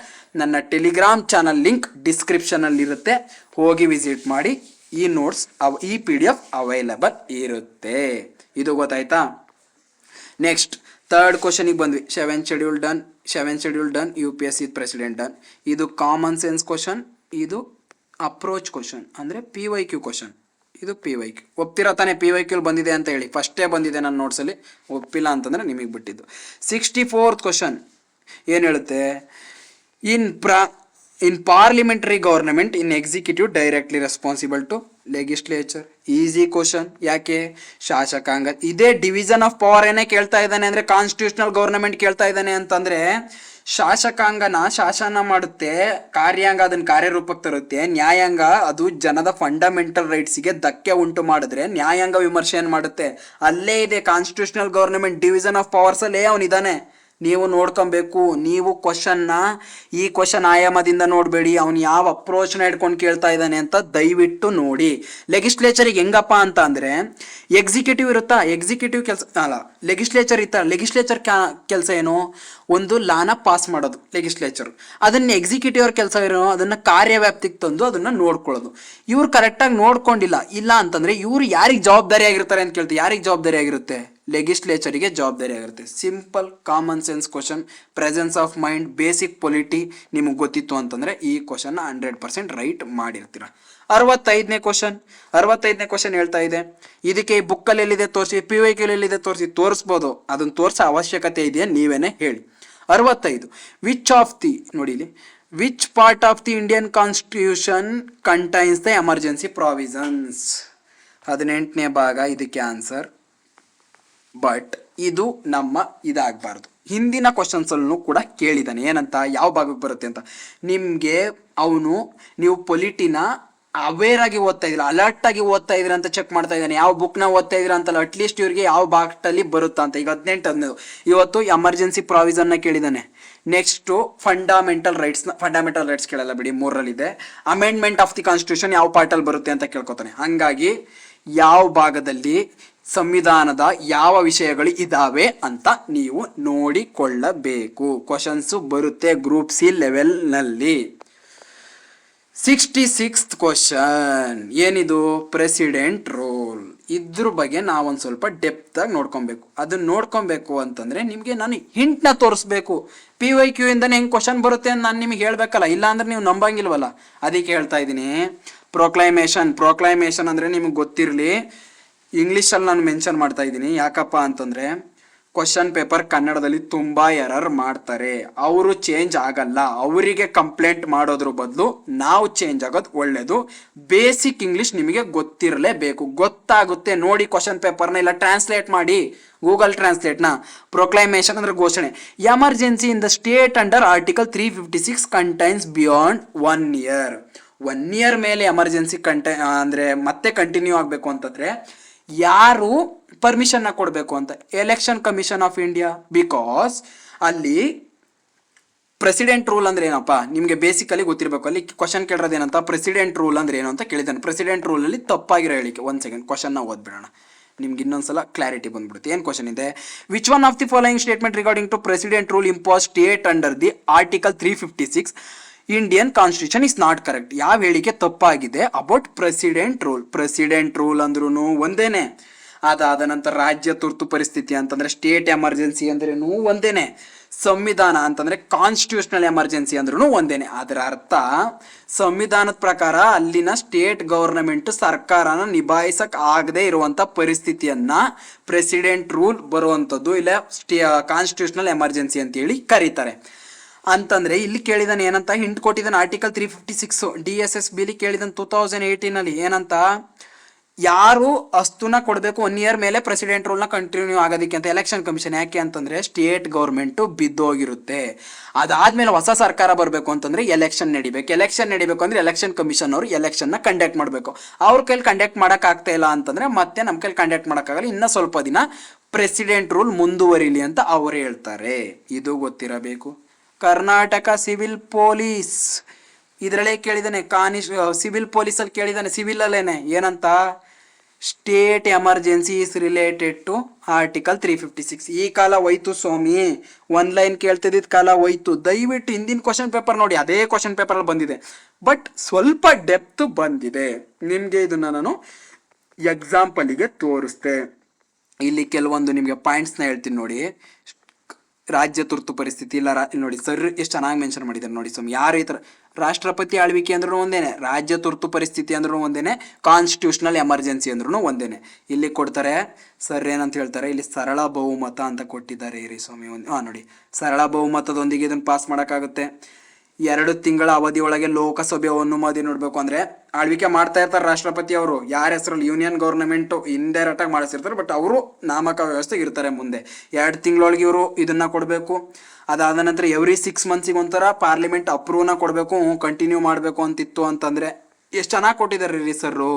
ನನ್ನ ಟೆಲಿಗ್ರಾಮ್ ಚಾನಲ್ ಲಿಂಕ್ ಡಿಸ್ಕ್ರಿಪ್ಷನಲ್ಲಿರುತ್ತೆ, ಹೋಗಿ ವಿಸಿಟ್ ಮಾಡಿ. ಈ ನೋಟ್ಸ್ ಈ PDF ಅವೈಲಬಲ್ ಇರುತ್ತೆ. ಇದು ಗೊತ್ತಾಯ್ತಾ? ನೆಕ್ಸ್ಟ್ ಥರ್ಡ್ ಕ್ವಶನಿಗೆ ಬಂದ್ವಿ. Seven schedule done UPSC president done. ಇದು ಕಾಮನ್ ಸೆನ್ಸ್ ಕ್ವಶನ್, ಇದು ಅಪ್ರೋಚ್ ಕ್ವಶನ್ ಅಂದರೆ PYQ ಕ್ವಶನ್. ಇದು PYQ. ಒಪ್ತಿರೋ ತಾನೇ PYQ ಬಂದಿದೆ ಅಂತ ಹೇಳಿ? ಫಸ್ಟೇ ಬಂದಿದೆ ನನ್ನ ನೋಟ್ಸಲ್ಲಿ. ಒಪ್ಪಿಲ್ಲ ಅಂತಂದರೆ ನಿಮಗೆ ಬಿಟ್ಟಿದ್ದು. 64th ಕ್ವಶನ್ ಏನು ಹೇಳುತ್ತೆ? In parliamentary government in executive directly responsible to legislature. Easy question. ಯಾಕೆ? ಶಾಸಕಾಂಗ. ಇದೇ ಡಿವಿಷನ್ ಆಫ್ ಪವರ್ ಏನೇ ಕೇಳ್ತಾ ಇದ್ದಾನೆ ಅಂದರೆ, ಕಾನ್ಸ್ಟಿಟ್ಯೂಷನಲ್ ಗವರ್ನಮೆಂಟ್ ಕೇಳ್ತಾ ಇದ್ದಾನೆ ಅಂತಂದರೆ, ಶಾಸಕಾಂಗನ ಶಾಸನ ಮಾಡುತ್ತೆ, ಕಾರ್ಯಾಂಗ ಅದನ್ನ ಕಾರ್ಯರೂಪಕ್ಕೆ ತರುತ್ತೆ, ನ್ಯಾಯಾಂಗ ಅದು ಜನದ ಫಂಡಮೆಂಟಲ್ ರೈಟ್ಸಿಗೆ ಧಕ್ಕೆ ಉಂಟು ಮಾಡಿದ್ರೆ ನ್ಯಾಯಾಂಗ ವಿಮರ್ಶೆಯನ್ನು ಮಾಡುತ್ತೆ. ಅಲ್ಲೇ ಇದೆ constitutional government division of powers ಅಲ್ಲೇ ಅವನಿದ್ದಾನೆ. ನೀವು ನೋಡ್ಕೊಬೇಕು. ನೀವು ಈ ಕ್ವಶನ್ ಆಯಾಮದಿಂದ ನೋಡಬೇಡಿ, ಅವನು ಯಾವ ಅಪ್ರೋಚ್ನ ಇಟ್ಕೊಂಡು ಕೇಳ್ತಾ ಇದ್ದಾನೆ ಅಂತ ದಯವಿಟ್ಟು ನೋಡಿ. ಲೆಗಿಸ್ಲೇಚರಿಗೆ ಹೆಂಗಪ್ಪ ಅಂತ ಅಂದರೆ, ಎಕ್ಸಿಕ್ಯೂಟಿವ್ ಇರುತ್ತಾ, ಎಕ್ಸಿಕ್ಯೂಟಿವ್ ಕೆಲಸ ಅಲ್ಲ, ಲೆಗಿಸ್ಲೇಚರ್ ಇತ್ತ. ಲೆಗಿಸ್ಲೇಚರ್ ಕೆಲಸ ಏನು? ಒಂದು ಲಾನ ಪಾಸ್ ಮಾಡೋದು ಲೆಗಿಸ್ಲೇಚರ್. ಅದನ್ನು ಎಕ್ಸಿಕ್ಯೂಟಿವ್ ಅವ್ರ ಕೆಲಸ ಏನೋ ಅದನ್ನು ಕಾರ್ಯವ್ಯಾಪ್ತಿಗೆ ತಂದು ಅದನ್ನು ನೋಡ್ಕೊಳ್ಳೋದು. ಇವ್ರು ಕರೆಕ್ಟಾಗಿ ನೋಡ್ಕೊಂಡಿಲ್ಲ. ಇಲ್ಲ ಅಂತಂದರೆ ಇವರು ಯಾರಿಗೆ ಜವಾಬ್ದಾರಿ ಆಗಿರ್ತಾರೆ ಅಂತ ಕೇಳ್ತೀವಿ. ಯಾರಿಗೆ ಜವಾಬ್ದಾರಿ ಆಗಿರುತ್ತೆ? ಲೆಗಿಸ್ಲೇಚರಿಗೆ ಜವಾಬ್ದಾರಿ ಆಗಿರುತ್ತೆ. Simple common sense question. Presence of mind, basic polity ನಿಮಗೆ ಗೊತ್ತಿತ್ತು ಅಂತಂದರೆ ಈ ಕ್ವಶನ್ನ 100% ರೈಟ್ ಮಾಡಿರ್ತೀರ. 65ನೇ ಕ್ವಶನ್ ಹೇಳ್ತಾ ಇದೆ. ಇದಕ್ಕೆ ಈ ಬುಕ್ಕಲ್ಲಿ ಎಲ್ಲಿದೆ ತೋರಿಸಿ, PYQ ಎಲ್ಲಿದೆ ತೋರಿಸಿ. ತೋರಿಸ್ಬೋದು, ಅದನ್ನು ತೋರಿಸೋ ಅವಶ್ಯಕತೆ ಇದೆಯಾ ನೀವೇನೇ ಹೇಳಿ. 65 which part of the Indian constitution contains the emergency provisions. 18ನೇ ಭಾಗ ಇದಕ್ಕೆ ಆನ್ಸರ್. ಬಟ್ ಇದು ಇದಾಗಬಾರ್ದು. ಹಿಂದಿನ ಕ್ವಶನ್ಸಲ್ಲೂ ಕೂಡ ಕೇಳಿದ್ದಾನೆ. ಏನಂತ? ಯಾವ ಭಾಗಕ್ಕೆ ಬರುತ್ತೆ ಅಂತ. ನಿಮಗೆ ನೀವು ಪೊಲಿಟಿನ ಅವೇರ್ ಆಗಿ ಓದ್ತಾ ಇದ್ದೀರಾ, ಅಲರ್ಟ್ ಆಗಿ ಓದ್ತಾ ಇದ್ದೀರಾ ಅಂತ ಚೆಕ್ ಮಾಡ್ತಾ ಇದ್ದಾನೆ. ಯಾವ ಬುಕ್ನ ಓದ್ತಾ ಇದ್ದೀರಾ ಅಂತಲ್ಲ, ಅಟ್ಲೀಸ್ಟ್ ಇವ್ರಿಗೆ ಯಾವ ಭಾಗದಲ್ಲಿ ಬರುತ್ತಾ ಅಂತ. ಈಗ 18 ಇವತ್ತು ಎಮರ್ಜೆನ್ಸಿ ಪ್ರಾವಿಷನ್ನ ಕೇಳಿದ್ದಾನೆ. ನೆಕ್ಸ್ಟು ಫಂಡಮೆಂಟಲ್ ರೈಟ್ಸ್ ಕೇಳಲ್ಲ ಬಿಡಿ, 3ರಲ್ಲಿದೆ. ಅಮೆಂಡ್ಮೆಂಟ್ ಆಫ್ ದಿ ಕಾನ್ಸ್ಟಿಟ್ಯೂಷನ್ ಯಾವ ಪಾರ್ಟಲ್ಲಿ ಬರುತ್ತೆ ಅಂತ ಕೇಳ್ಕೊತಾನೆ. ಹಾಗಾಗಿ ಯಾವ ಭಾಗದಲ್ಲಿ ಸಂವಿಧಾನದ ಯಾವ ವಿಷಯಗಳು ಇದಾವೆ ಅಂತ ನೀವು ನೋಡಿಕೊಳ್ಳಬೇಕು. ಕ್ವಶನ್ಸು ಬರುತ್ತೆ ಗ್ರೂಪ್ C ಲೆವೆಲ್ನಲ್ಲಿ. 66th ಕ್ವಶನ್ ಏನಿದು? President rule. ಇದ್ರ ಬಗ್ಗೆ ನಾವೊಂದು ಸ್ವಲ್ಪ ಡೆಪ್ತಾಗಿ ನೋಡ್ಕೊಬೇಕು. ಅದನ್ನ ನೋಡ್ಕೊಬೇಕು ಅಂತಂದರೆ ನಿಮಗೆ ನಾನು ಹಿಂಟ್ನ ತೋರಿಸ್ಬೇಕು. PYQ ಇಂದನೇ ಹೆಂಗೆ ಕ್ವಶನ್ ಬರುತ್ತೆ ಅಂತ ನಾನು ನಿಮಗೆ ಹೇಳಬೇಕಲ್ಲ, ಇಲ್ಲಾಂದ್ರೆ ನೀವು ನಂಬಂಗಿಲ್ವಲ್ಲ. ಅದಕ್ಕೆ ಹೇಳ್ತಾ ಇದ್ದೀನಿ. ಪ್ರೊಕ್ಲೈಮೇಷನ್ ಅಂದರೆ ನಿಮಗೆ ಗೊತ್ತಿರಲಿ, ಇಂಗ್ಲೀಷಲ್ಲಿ ನಾನು ಮೆನ್ಷನ್ ಮಾಡ್ತಾ ಇದ್ದೀನಿ. ಯಾಕಪ್ಪ ಅಂತಂದರೆ ಕ್ವಶನ್ ಪೇಪರ್ ಕನ್ನಡದಲ್ಲಿ ತುಂಬ ಎರರ್ ಮಾಡ್ತಾರೆ. ಅವರು ಚೇಂಜ್ ಆಗಲ್ಲ. ಅವರಿಗೆ ಕಂಪ್ಲೇಂಟ್ ಮಾಡೋದ್ರ ಬದಲು ನಾವು ಚೇಂಜ್ ಆಗೋದು ಒಳ್ಳೆಯದು. ಬೇಸಿಕ್ ಇಂಗ್ಲೀಷ್ ನಿಮಗೆ ಗೊತ್ತಿರಲೇಬೇಕು. ಗೊತ್ತಾಗುತ್ತೆ ನೋಡಿ ಕ್ವಶನ್ ಪೇಪರ್ನ, ಇಲ್ಲ ಟ್ರಾನ್ಸ್ಲೇಟ್ ಮಾಡಿ ಗೂಗಲ್ ಟ್ರಾನ್ಸ್ಲೇಟ್ನ. ಪ್ರೊಕ್ಲೈಮೇಷನ್ ಅಂದರೆ ಘೋಷಣೆ. Emergency in the state under article 356 contains beyond 1 year. 1 year ಮೇಲೆ ಎಮರ್ಜೆನ್ಸಿ ಅಂದರೆ ಮತ್ತೆ ಕಂಟಿನ್ಯೂ ಆಗಬೇಕು ಅಂತಂದರೆ ಯಾರು ಪರ್ಮಿಷನ್ನ ಕೊಡಬೇಕು ಅಂತ? Election commission of India. Because ಅಲ್ಲಿ ಪ್ರೆಸಿಡೆಂಟ್ ರೂಲ್ ಅಂದ್ರೆ ಏನಪ್ಪ ನಿಮಗೆ ಬೇಸಿಕಲಿ ಗೊತ್ತಿರಬೇಕು. ಅಲ್ಲಿ ಕ್ವಶನ್ ಕೇಳಿರೋದು ಏನಂತ? ಪ್ರೆಸಿಡೆಂಟ್ ರೂಲ್ ಅಂದ್ರೆ ಏನು ಅಂತ ಕೇಳಿದ್ದಾನೆ. ಪ್ರೆಸಿಡೆಂಟ್ ರೂಲಲ್ಲಿ ತಪ್ಪಾಗಿರೋ ಹೇಳಿಕೆ. 1 second ಕ್ವಶನ್ನ ಓದ್ಬಿಡೋಣ, ನಿಮ್ಗೆ ಇನ್ನೊಂದ್ಸಲ ಕ್ಲಾರಿಟಿ ಬಂದ್ಬಿಡುತ್ತೆ. ಏನು ಕ್ವಶನ್ ಇದೆ? Which one of the following statement regarding to president rule impose state under the article 356 Indian constitution is not correct. ಯಾವ ಹೇಳಿಕೆ ತಪ್ಪಾಗಿದೆ ಅಬೌಟ್ ಪ್ರೆಸಿಡೆಂಟ್ ರೂಲ್ ಅಂದ್ರೂ ಒಂದೇನೆ. ಅದಾದ ನಂತರ ರಾಜ್ಯ ತುರ್ತು ಪರಿಸ್ಥಿತಿ ಅಂತಂದ್ರೆ ಸ್ಟೇಟ್ ಎಮರ್ಜೆನ್ಸಿ ಅಂದ್ರೂ ಒಂದೇನೆ. ಸಂವಿಧಾನ ಅಂತಂದ್ರೆ ಕಾನ್ಸ್ಟಿಟ್ಯೂಷನಲ್ ಎಮರ್ಜೆನ್ಸಿ ಅಂದ್ರೂ ಒಂದೇನೆ. ಅದರ ಅರ್ಥ ಸಂವಿಧಾನದ ಪ್ರಕಾರ ಅಲ್ಲಿನ ಸ್ಟೇಟ್ ಗವರ್ನಮೆಂಟ್ ಸರ್ಕಾರನ ನಿಭಾಯಿಸಕ್ ಆಗದೆ ಇರುವಂತ ಪರಿಸ್ಥಿತಿಯನ್ನ ಪ್ರೆಸಿಡೆಂಟ್ ರೂಲ್ ಬರುವಂಥದ್ದು, ಇಲ್ಲ ಕಾನ್ಸ್ಟಿಟ್ಯೂಷನಲ್ ಎಮರ್ಜೆನ್ಸಿ ಅಂತ ಹೇಳಿ ಕರೀತಾರೆ. ಅಂತಂದ್ರೆ ಇಲ್ಲಿ ಕೇಳಿದಾನೆ ಏನಂತ? ಹಿಂಟ್ ಕೊಟ್ಟಿದ್ದಾನೆ. ಆರ್ಟಿಕಲ್ 356 DSS ಬಿಲಿ ಕೇಳಿದಾನೆ 2018 ಏನಂತ? ಯಾರು ಅಸ್ತುನ ಕೊಡಬೇಕು 1 year ಮೇಲೆ ಪ್ರೆಸಿಡೆಂಟ್ ರೂಲ್ನ ಕಂಟಿನ್ಯೂ ಆಗೋದಕ್ಕೆ ಅಂತ. Election commission. ಯಾಕೆ ಅಂತಂದ್ರೆ ಸ್ಟೇಟ್ ಗೌರ್ಮೆಂಟು ಬಿದ್ದೋಗಿರುತ್ತೆ. ಅದಾದ್ಮೇಲೆ ಹೊಸ ಸರ್ಕಾರ ಬರಬೇಕು ಅಂತಂದ್ರೆ ಎಲೆಕ್ಷನ್ ನಡಿಬೇಕು ಅಂದ್ರೆ ಎಲೆಕ್ಷನ್ ಕಮಿಷನ್ ಅವರು ಎಲೆಕ್ಷನ್ನ ಕಂಡಕ್ಟ್ ಮಾಡಬೇಕು. ಅವ್ರ ಕೈಲಿ ಕಂಡಕ್ಟ್ ಮಾಡೋಕ್ಕಾಗ್ತಾ ಇಲ್ಲ ಅಂತಂದ್ರೆ ಮತ್ತೆ ನಮ್ಮ ಕೈಲಿ ಕಂಡಕ್ಟ್ ಮಾಡೋಕ್ಕಾಗಲ್ಲ, ಇನ್ನ ಸ್ವಲ್ಪ ದಿನ ಪ್ರೆಸಿಡೆಂಟ್ ರೂಲ್ ಮುಂದುವರಿಲಿ ಅಂತ ಅವರು ಹೇಳ್ತಾರೆ. ಇದು ಗೊತ್ತಿರಬೇಕು. ಕರ್ನಾಟಕ ಸಿವಿಲ್ ಪೊಲೀಸ್ ಇದರಲ್ಲೇ ಕೇಳಿದಾನೆ. ಸಿವಿಲ್ ಪೊಲೀಸಲ್ಲಿ ಕೇಳಿದಾನೆ. ಸಿವಿಲ್ ಅಲ್ಲೇನೆ ಏನಂತ? State emergency is related to article 356. ಈ ಕಾಲ ಹೋಯ್ತು ಸ್ವಾಮಿ, ಒಂದು ಲೈನ್ ಕೇಳ್ತಿದ್ದ ಕಾಲ ಹೋಯ್ತು. ದಯವಿಟ್ಟು ಹಿಂದಿನ ಕ್ವಶನ್ ಪೇಪರ್ ನೋಡಿ, ಅದೇ ಕ್ವಶನ್ ಪೇಪರಲ್ಲಿ ಬಂದಿದೆ, ಬಟ್ ಸ್ವಲ್ಪ ಡೆಪ್ತ್ ಬಂದಿದೆ. ನಿಮಗೆ ಇದನ್ನು ನಾನು ಎಕ್ಸಾಂಪಲಿಗೆ ತೋರಿಸ್ದೆ. ಇಲ್ಲಿ ಕೆಲವೊಂದು ನಿಮಗೆ ಪಾಯಿಂಟ್ಸ್ನ ಹೇಳ್ತೀನಿ ನೋಡಿ. ರಾಜ್ಯ ತುರ್ತು ಪರಿಸ್ಥಿತಿ ಇಲ್ಲ ನೋಡಿ ಸರ್ ಎಷ್ಟು ಚೆನ್ನಾಗಿ ಮೆನ್ಷನ್ ಮಾಡಿದ್ದಾರೆ ನೋಡಿ ಸ್ವಾಮಿ. ಯಾರು ಈ ಥರ ರಾಷ್ಟ್ರಪತಿ ಆಳ್ವಿಕೆ ಅಂದ್ರೂ ಒಂದೇನೆ, ರಾಜ್ಯ ತುರ್ತು ಪರಿಸ್ಥಿತಿ ಅಂದ್ರೂ ಒಂದೇನೆ, ಕಾನ್ಸ್ಟಿಟ್ಯೂಷನಲ್ ಎಮರ್ಜೆನ್ಸಿ ಅಂದ್ರೂ ಒಂದೇನೆ. ಇಲ್ಲಿ ಕೊಡ್ತಾರೆ ಸರ್ ಏನಂತ ಹೇಳ್ತಾರೆ, ಇಲ್ಲಿ ಸರಳ ಬಹುಮತ ಅಂತ ಕೊಟ್ಟಿದ್ದಾರೆ ರೀ ಸ್ವಾಮಿ. ನೋಡಿ, ಸರಳ ಬಹುಮತದೊಂದಿಗೆ ಇದನ್ನು ಪಾಸ್ ಮಾಡೋಕ್ಕಾಗುತ್ತೆ. 2 ತಿಂಗಳ ಅವಧಿಯೊಳಗೆ ಲೋಕಸಭೆ ಅನುಮತಿ ನೋಡಬೇಕು ಅಂದರೆ ಆಳ್ವಿಕೆ ಮಾಡ್ತಾ ಇರ್ತಾರೆ ರಾಷ್ಟ್ರಪತಿ ಅವರು. ಯಾರ ಹೆಸರಲ್ಲಿ ಯೂನಿಯನ್ ಗೌರ್ಮೆಂಟು ಇಂಡೈರೆಕ್ಟಾಗಿ ಮಾಡಿಸಿರ್ತಾರೆ, ಬಟ್ ಅವರು ನಾಮಕ ವ್ಯವಸ್ಥೆಗೆ ಇರ್ತಾರೆ ಮುಂದೆ. 2 ತಿಂಗಳೊಳಗೆ ಇವರು ಇದನ್ನು ಕೊಡಬೇಕು. ಅದಾದ ನಂತರ ಎವ್ರಿ 6 ಮಂತ್ಸಿಗೆ ಒಂಥರ ಪಾರ್ಲಿಮೆಂಟ್ ಅಪ್ರೂವ್ನ ಕೊಡಬೇಕು, ಕಂಟಿನ್ಯೂ ಮಾಡಬೇಕು ಅಂತಿತ್ತು ಅಂತಂದರೆ ಎಷ್ಟು ಚೆನ್ನಾಗಿ ಕೊಟ್ಟಿದ್ದಾರೆ ರೀ ಸರ್ರು.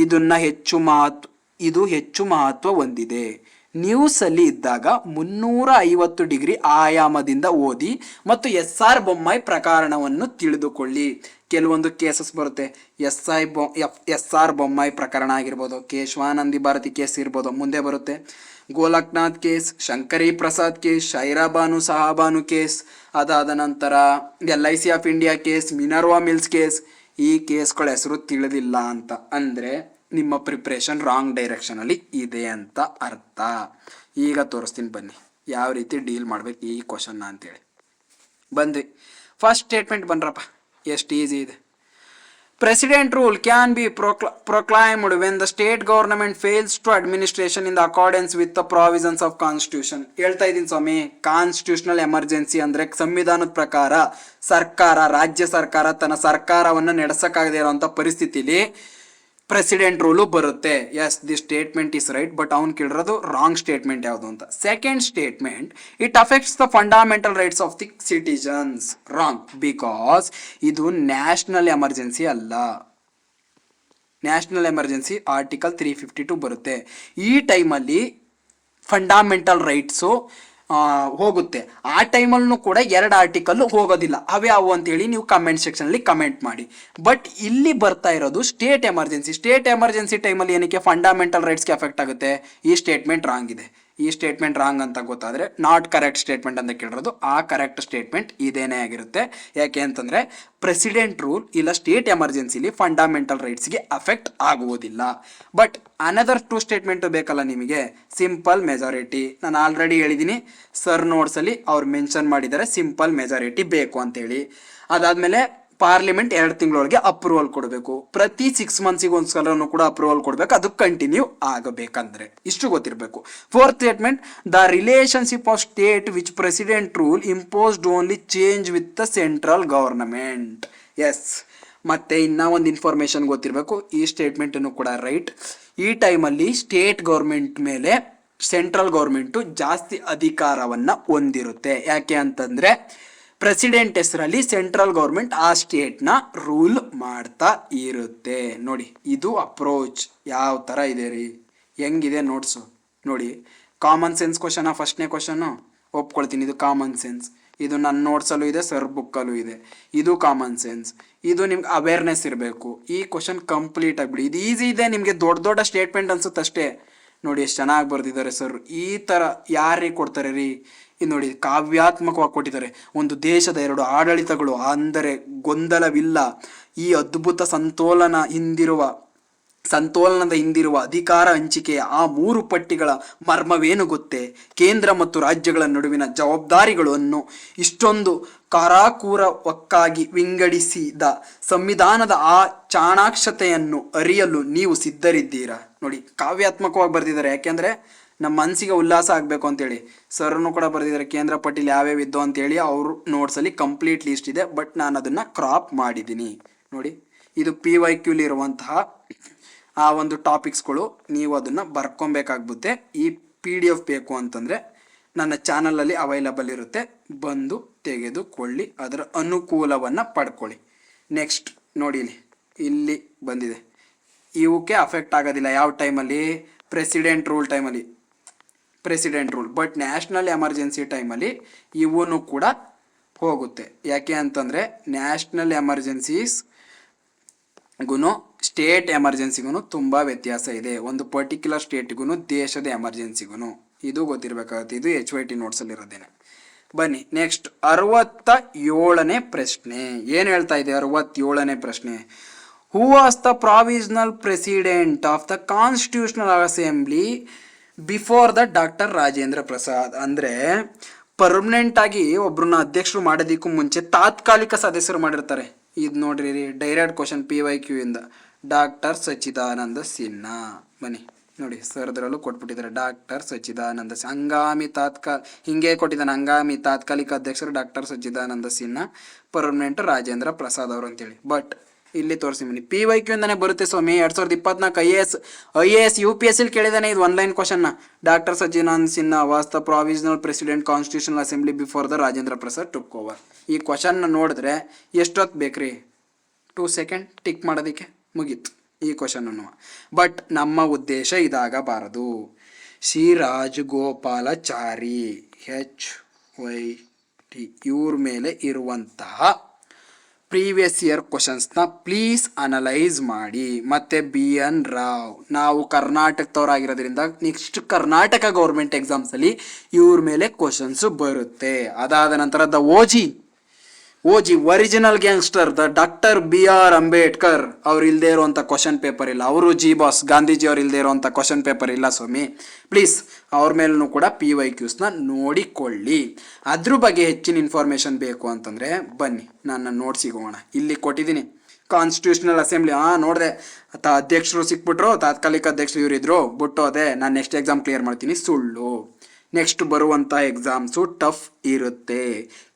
ಇದು ಹೆಚ್ಚು ಮಹತ್ವ ಹೊಂದಿದೆ. ನ್ಯೂಸಲ್ಲಿ ಇದ್ದಾಗ 350 ಡಿಗ್ರಿ ಆಯಾಮದಿಂದ ಓದಿ ಮತ್ತು SR ಬೊಮ್ಮಾಯಿ ಪ್ರಕರಣವನ್ನು ತಿಳಿದುಕೊಳ್ಳಿ. ಕೆಲವೊಂದು ಕೇಸಸ್ ಬರುತ್ತೆ, SR ಬೊಮ್ಮಾಯಿ ಪ್ರಕರಣ ಆಗಿರ್ಬೋದು, ಕೇಶವಾನಂದಿ ಭಾರತಿ ಕೇಸ್ ಇರ್ಬೋದು, ಮುಂದೆ ಬರುತ್ತೆ Golaknath case, Shankari Prasad case, Shayarabano Shahbano case, ಅದಾದ ನಂತರ LIC of India case, Minerva Mills case. ಈ ಕೇಸ್ಗಳ ಹೆಸರು ತಿಳಿದಿಲ್ಲ ಅಂತ ಅಂದರೆ ನಿಮ್ಮ ಪ್ರಿಪ್ರೇಷನ್ ರಾಂಗ್ ಡೈರೆಕ್ಷನಲ್ಲಿ ಇದೆ ಅಂತ ಅರ್ಥ. ಈಗ ತೋರಿಸ್ತೀನಿ ಬನ್ನಿ ಯಾವ ರೀತಿ ಡೀಲ್ ಮಾಡ್ಬೇಕು ಈ ಕ್ವಶನ್ನ ಅಂತೇಳಿ. ಬಂದ್ವಿ ಫಸ್ಟ್ ಸ್ಟೇಟ್ಮೆಂಟ್ ಬನ್ರಪ್ಪ, ಎಷ್ಟು ಈಸಿ ಇದೆ. President rule can be proclaimed when the state government fails to administration in the accordance with the provisions of constitution. ಹೇಳ್ತಾ ಇದ್ದೀನಿ ಸ್ವಾಮಿ, ಕಾನ್ಸ್ಟಿಟ್ಯೂಷನಲ್ ಎಮರ್ಜೆನ್ಸಿ ಅಂದರೆ ಸಂವಿಧಾನದ ಪ್ರಕಾರ ಸರ್ಕಾರ, ರಾಜ್ಯ ಸರ್ಕಾರ ತನ್ನ ಸರ್ಕಾರವನ್ನು ನಡೆಸೋಕ್ಕಾಗದೇ ಇರೋಂಥ ಪರಿಸ್ಥಿತಿಲಿ ಪ್ರೆಸಿಡೆಂಟ್ ರೂಲು ಬರುತ್ತೆ. Yes, the statement is right, but ಅವ್ನು ಕೇಳಿರೋದು ರಾಂಗ್ ಸ್ಟೇಟ್ಮೆಂಟ್ ಯಾವುದು ಅಂತ. Second statement, it affects the fundamental rights of the citizens. Wrong, because ಇದು ನ್ಯಾಷನಲ್ ಎಮರ್ಜೆನ್ಸಿ ಅಲ್ಲ. ನ್ಯಾಷನಲ್ ಎಮರ್ಜೆನ್ಸಿ ಆರ್ಟಿಕಲ್ 352 ಬರುತ್ತೆ. ಈ ಟೈಮಲ್ಲಿ ಫಂಡಮೆಂಟಲ್ ರೈಟ್ಸು ಹೋಗುತ್ತೆ. ಆ ಟೈಮಲ್ಲೂ ಕೂಡ 2 ಆರ್ಟಿಕಲ್ ಹೋಗೋದಿಲ್ಲ. ಅವ್ಯಾವು ಅಂತೇಳಿ ನೀವು ಕಮೆಂಟ್ ಸೆಕ್ಷನಲ್ಲಿ ಕಮೆಂಟ್ ಮಾಡಿ. ಬಟ್ ಇಲ್ಲಿ ಬರ್ತಾ ಇರೋದು ಸ್ಟೇಟ್ ಎಮರ್ಜೆನ್ಸಿ. ಸ್ಟೇಟ್ ಎಮರ್ಜೆನ್ಸಿ ಟೈಮಲ್ಲಿ ಏನಕ್ಕೆ ಫಂಡಮೆಂಟಲ್ ರೈಟ್ಸ್ಗೆ ಎಫೆಕ್ಟ್ ಆಗುತ್ತೆ? ಈ ಸ್ಟೇಟ್ಮೆಂಟ್ ರಾಂಗ್ ಇದೆ. ಈ ಸ್ಟೇಟ್ಮೆಂಟ್ ರಾಂಗ್ ಅಂತ ಗೊತ್ತಾದರೆ ನಾಟ್ ಕರೆಕ್ಟ್ ಸ್ಟೇಟ್ಮೆಂಟ್ ಅಂತ ಕೇಳಿರೋದು, ಆ ಕರೆಕ್ಟ್ ಸ್ಟೇಟ್ಮೆಂಟ್ ಇದೇನೇ ಆಗಿರುತ್ತೆ. ಯಾಕೆ ಅಂತಂದರೆ ಪ್ರೆಸಿಡೆಂಟ್ ರೂಲ್ ಇಲ್ಲ ಸ್ಟೇಟ್ ಎಮರ್ಜೆನ್ಸಿಲಿ ಫಂಡಮೆಂಟಲ್ ರೈಟ್ಸ್ಗೆ ಅಫೆಕ್ಟ್ ಆಗುವುದಿಲ್ಲ. ಬಟ್ ಅನದರ್ 2 ಸ್ಟೇಟ್ಮೆಂಟು ಬೇಕಲ್ಲ ನಿಮಗೆ. ಸಿಂಪಲ್ ಮೆಜಾರಿಟಿ, ನಾನು ಆಲ್ರೆಡಿ ಹೇಳಿದ್ದೀನಿ, ಸರ್ ನೋಟ್ಸಲ್ಲಿ ಅವ್ರು ಮೆನ್ಷನ್ ಮಾಡಿದ್ದಾರೆ ಸಿಂಪಲ್ ಮೆಜಾರಿಟಿ ಬೇಕು ಅಂತೇಳಿ. ಅದಾದಮೇಲೆ ಪಾರ್ಲಿಮೆಂಟ್ 2 ತಿಂಗಳೊಳಗೆ ಅಪ್ರೂವಲ್ ಕೊಡಬೇಕು. ಪ್ರತಿ 6 ಮಂತ್ಸಿಗೆ ಒಂದ್ಸಲೂ ಕೂಡ ಅಪ್ರೂವಲ್ ಕೊಡಬೇಕು, ಅದು ಕಂಟಿನ್ಯೂ ಆಗಬೇಕಂದ್ರೆ ಇಷ್ಟು ಗೊತ್ತಿರಬೇಕು. Fourth statement, the relationship of state which president rule imposed only change with the central government. Yes, ಮತ್ತೆ ಇನ್ನೂ ಒಂದು ಇನ್ಫಾರ್ಮೇಷನ್ ಗೊತ್ತಿರಬೇಕು, ಈ ಸ್ಟೇಟ್ಮೆಂಟನ್ನು ಕೂಡ ರೈಟ್. ಈ ಟೈಮಲ್ಲಿ ಸ್ಟೇಟ್ ಗೌರ್ಮೆಂಟ್ ಮೇಲೆ ಸೆಂಟ್ರಲ್ ಗೌರ್ಮೆಂಟು ಜಾಸ್ತಿ ಅಧಿಕಾರವನ್ನು ಹೊಂದಿರುತ್ತೆ. ಯಾಕೆ ಅಂತಂದರೆ ಪ್ರೆಸಿಡೆಂಟ್ ಹೆಸರಲ್ಲಿ ಸೆಂಟ್ರಲ್ ಗೌರ್ಮೆಂಟ್ ಆ ಸ್ಟೇಟ್ನ ರೂಲ್ ಮಾಡ್ತಾ ಇರುತ್ತೆ. ನೋಡಿ, ಇದು ಅಪ್ರೋಚ್ ಯಾವ ಥರ ಇದೆ ರೀ, ಹೆಂಗಿದೆ ನೋಟ್ಸು ನೋಡಿ. ಕಾಮನ್ ಸೆನ್ಸ್ ಕ್ವಶನ ಫಸ್ಟ್ನೇ ಕ್ವಶನು ಒಪ್ಕೊಳ್ತೀನಿ, ಇದು ಕಾಮನ್ ಸೆನ್ಸ್. ಇದು ನನ್ನ ನೋಟ್ಸಲ್ಲೂ ಇದೆ, ಸರ್ ಬುಕ್ಕಲ್ಲೂ ಇದೆ. ಇದು ಕಾಮನ್ ಸೆನ್ಸ್, ಇದು ನಿಮ್ಗೆ ಅವೇರ್ನೆಸ್ ಇರಬೇಕು. ಈ ಕ್ವಶನ್ ಕಂಪ್ಲೀಟ್ ಆಗಿಬಿಡಿ. ಇದು ಈಸಿ ಇದೆ, ನಿಮಗೆ ದೊಡ್ಡ ದೊಡ್ಡ ಸ್ಟೇಟ್ಮೆಂಟ್ ಅನ್ಸುತ್ತೆ ಅಷ್ಟೇ. ನೋಡಿ ಎಷ್ಟು ಚೆನ್ನಾಗಿ ಬರೆದಿದ್ದಾರೆ ಸರ್. ಈ ಥರ ಯಾರಿಗೆ ಕೊಡ್ತಾರೆ ರೀ? ಇದು ನೋಡಿ, ಕಾವ್ಯಾತ್ಮಕವಾಗಿ ಕೊಟ್ಟಿದ್ದಾರೆ. ಒಂದು ದೇಶದ 2 ಆಡಳಿತಗಳು ಅಂದರೆ ಗೊಂದಲವಿಲ್ಲ. ಈ ಅದ್ಭುತ ಸಂತೋಲನದ ಹಿಂದಿರುವ ಅಧಿಕಾರ ಹಂಚಿಕೆಯ ಆ 3 ಪಟ್ಟಿಗಳ ಮರ್ಮವೇನು ಗೊತ್ತೇ? ಕೇಂದ್ರ ಮತ್ತು ರಾಜ್ಯಗಳ ನಡುವಿನ ಜವಾಬ್ದಾರಿಗಳನ್ನು ಇಷ್ಟೊಂದು ಕಾರಾಕೂರವಕ್ಕಾಗಿ ವಿಂಗಡಿಸಿದ ಸಂವಿಧಾನದ ಆ ಚಾಣಾಕ್ಷತೆಯನ್ನು ಅರಿಯಲು ನೀವು ಸಿದ್ಧರಿದ್ದೀರಾ? ನೋಡಿ, ಕಾವ್ಯಾತ್ಮಕವಾಗಿ ಬರೆದಿದ್ದಾರೆ. ಯಾಕೆಂದರೆ ನಮ್ಮ ಮನಸ್ಸಿಗೆ ಉಲ್ಲಾಸ ಆಗಬೇಕು ಅಂತೇಳಿ. ಸರ್ನು ಕೂಡ ಬರೆದಿದ್ದಾರೆ ಕೇಂದ್ರ ಪಟ್ಟಿಲಿ ಯಾವ್ಯಾವ ಇದ್ದೋ ಅಂತೇಳಿ. ಅವರು ನೋಟ್ಸಲ್ಲಿ ಕಂಪ್ಲೀಟ್ ಲಿಸ್ಟ್ ಇದೆ, ಬಟ್ ನಾನು ಅದನ್ನು ಕ್ರಾಪ್ ಮಾಡಿದ್ದೀನಿ. ನೋಡಿ, ಇದು PYQ ಇರುವಂತಹ ಆ ಒಂದು ಟಾಪಿಕ್ಸ್ಗಳು. ನೀವು ಅದನ್ನು ಬರ್ಕೊಬೇಕಾಗ್ಬುತ್ತೆ. ಈ PDF ಬೇಕು ಅಂತಂದರೆ ನನ್ನ ಚಾನಲಲ್ಲಿ ಅವೈಲಬಲ್ ಇರುತ್ತೆ, ಬಂದು ತೆಗೆದುಕೊಳ್ಳಿ, ಅದರ ಅನುಕೂಲವನ್ನು ಪಡ್ಕೊಳ್ಳಿ. ನೆಕ್ಸ್ಟ್ ನೋಡಿ, ಇಲ್ಲಿ ಬಂದಿದೆ, ಇವಕ್ಕೆ ಅಫೆಕ್ಟ್ ಆಗೋದಿಲ್ಲ. ಯಾವ ಟೈಮಲ್ಲಿ? ಪ್ರೆಸಿಡೆಂಟ್ ರೂಲ್ ಟೈಮಲ್ಲಿ president rule. But national emergency ಟೈಮಲ್ಲಿ ಇವನು ಕೂಡ ಹೋಗುತ್ತೆ. ಯಾಕೆ ಅಂತಂದರೆ ನ್ಯಾಷನಲ್ ಎಮರ್ಜೆನ್ಸೀಸ್ಗೂ ಸ್ಟೇಟ್ ಎಮರ್ಜೆನ್ಸಿಗೂ ತುಂಬ ವ್ಯತ್ಯಾಸ ಇದೆ. ಒಂದು ಪರ್ಟಿಕ್ಯುಲರ್ ಸ್ಟೇಟ್ಗೂ ದೇಶದ ಎಮರ್ಜೆನ್ಸಿಗೂ ಇದು ಗೊತ್ತಿರಬೇಕಾಗುತ್ತೆ. ಇದು HYT ನೋಟ್ಸಲ್ಲಿರೋದೇನೆ. ಬನ್ನಿ ನೆಕ್ಸ್ಟ್ 67ನೇ ಪ್ರಶ್ನೆ ಏನು ಹೇಳ್ತಾ ಇದೆ? 67ನೇ ಪ್ರಶ್ನೆ, who was the provisional president of the constitutional assembly before the doctor Rajendra Prasad? ಅಂದರೆ ಪರ್ಮನೆಂಟ್ ಆಗಿ ಒಬ್ರನ್ನ ಅಧ್ಯಕ್ಷರು ಮಾಡೋದಕ್ಕೂ ಮುಂಚೆ ತಾತ್ಕಾಲಿಕ ಸದಸ್ಯರು ಮಾಡಿರ್ತಾರೆ. ಇದು ನೋಡ್ರಿ ಡೈರೆಕ್ಟ್ ಕ್ವಶನ್ PYQ ಇಂದ. ಡಾಕ್ಟರ್ ಸಚ್ಚಿದಾನಂದ ಸಿನ್ಹಾ. ಬನ್ನಿ ನೋಡಿ ಸರ್ದ್ರಲ್ಲೂ ಕೊಟ್ಬಿಟ್ಟಿದ್ದಾರೆ ಡಾಕ್ಟರ್ ಸಚ್ಚಿದಾನಂದ ಹಂಗಾಮಿ ಹಿಂಗೆ ಕೊಟ್ಟಿದ್ದಾನೆ. ಹಂಗಾಮಿ ತಾತ್ಕಾಲಿಕ ಅಧ್ಯಕ್ಷರು ಡಾಕ್ಟರ್ ಸಚ್ಚಿದಾನಂದ ಸಿನ್ಹಾ, ಪರ್ಮನೆಂಟ್ ರಾಜೇಂದ್ರ ಪ್ರಸಾದ್ ಅವರು ಅಂತೇಳಿ. ಬಟ್ ಇಲ್ಲಿ ತೋರಿಸಿ ಬನ್ನಿ, PYQ ಇಂದಾನೆ ಬರುತ್ತೆ ಸ್ವಾಮಿ. 2024 IAS UPSC ಕೇಳಿದಾನೆ ಇದು ಒನ್ಲೈನ್ ಕ್ವಶನ್ನ. Doctor Sachchidananda Sinha was the provisional president constitutional assembly before the Rajendra Prasad took over. ಈ ಕ್ವಶನ್ನ ನೋಡಿದ್ರೆ ಎಷ್ಟೊತ್ತು ಬೇಕ್ರಿ? 2 ಸೆಕೆಂಡ್ ಟಿಕ್ ಮಾಡೋದಕ್ಕೆ ಮುಗೀತು ಈ ಕ್ವಶನನ್ನು. ಬಟ್ ನಮ್ಮ ಉದ್ದೇಶ ಇದಾಗಬಾರದು. ಶ್ರೀ ರಾಜಗೋಪಾಲಾಚಾರಿ HYT ಇವ್ರ ಮೇಲೆ ಇರುವಂತಹ ಪ್ರೀವಿಯಸ್ ಇಯರ್ ಕ್ವಶನ್ಸ್ನ ಪ್ಲೀಸ್ ಅನಲೈಸ್ ಮಾಡಿ. ಮತ್ತು BN ರಾವ್, ನಾವು ಕರ್ನಾಟಕದವರಾಗಿರೋದ್ರಿಂದ ನೆಕ್ಸ್ಟ್ ಕರ್ನಾಟಕ ಗೌರ್ಮೆಂಟ್ ಎಕ್ಸಾಮ್ಸಲ್ಲಿ ಇವ್ರ ಮೇಲೆ ಕ್ವಶನ್ಸು ಬರುತ್ತೆ. ಅದಾದ ನಂತರ the OG original gangster the doctor BR Ambedkar ಅವ್ರು ಇಲ್ಲದೆ ಇರುವಂಥ ಕ್ವಶನ್ ಪೇಪರ್ ಇಲ್ಲ. ಅವರು ಬಾಸ್ ಗಾಂಧೀಜಿ ಅವ್ರು ಇಲ್ಲದೆ ಇರುವಂಥ ಕ್ವಶನ್ ಪೇಪರ್ ಇಲ್ಲ ಸ್ವಾಮಿ. ಪ್ಲೀಸ್ ಅವ್ರ ಮೇಲೂ ಕೂಡ PYQಸ್ನ ನೋಡಿಕೊಳ್ಳಿ. ಅದ್ರ ಬಗ್ಗೆ ಹೆಚ್ಚಿನ ಇನ್ಫಾರ್ಮೇಷನ್ ಬೇಕು ಅಂತಂದರೆ ಬನ್ನಿ ನನ್ನ ನೋಟ್ಸಿಗೆ ಹೋಗೋಣ. ಇಲ್ಲಿ ಕೊಟ್ಟಿದ್ದೀನಿ ಕಾನ್ಸ್ಟಿಟ್ಯೂಷನಲ್ ಅಸೆಂಬ್ಲಿ. ನೋಡಿದೆ ಅಧ್ಯಕ್ಷರು ಸಿಕ್ಬಿಟ್ರು, ತಾತ್ಕಾಲಿಕ ಅಧ್ಯಕ್ಷರು ಇವರಿದ್ರು, ಬಿಟ್ಟು ಅದೇ ನಾನು ನೆಕ್ಸ್ಟ್ ಎಕ್ಸಾಮ್ ಕ್ಲಿಯರ್ ಮಾಡ್ತೀನಿ. ಸುಳ್ಳು. ನೆಕ್ಸ್ಟ್ ಬರುವಂಥ ಎಕ್ಸಾಮ್ಸು ಟಫ್ ಇರುತ್ತೆ.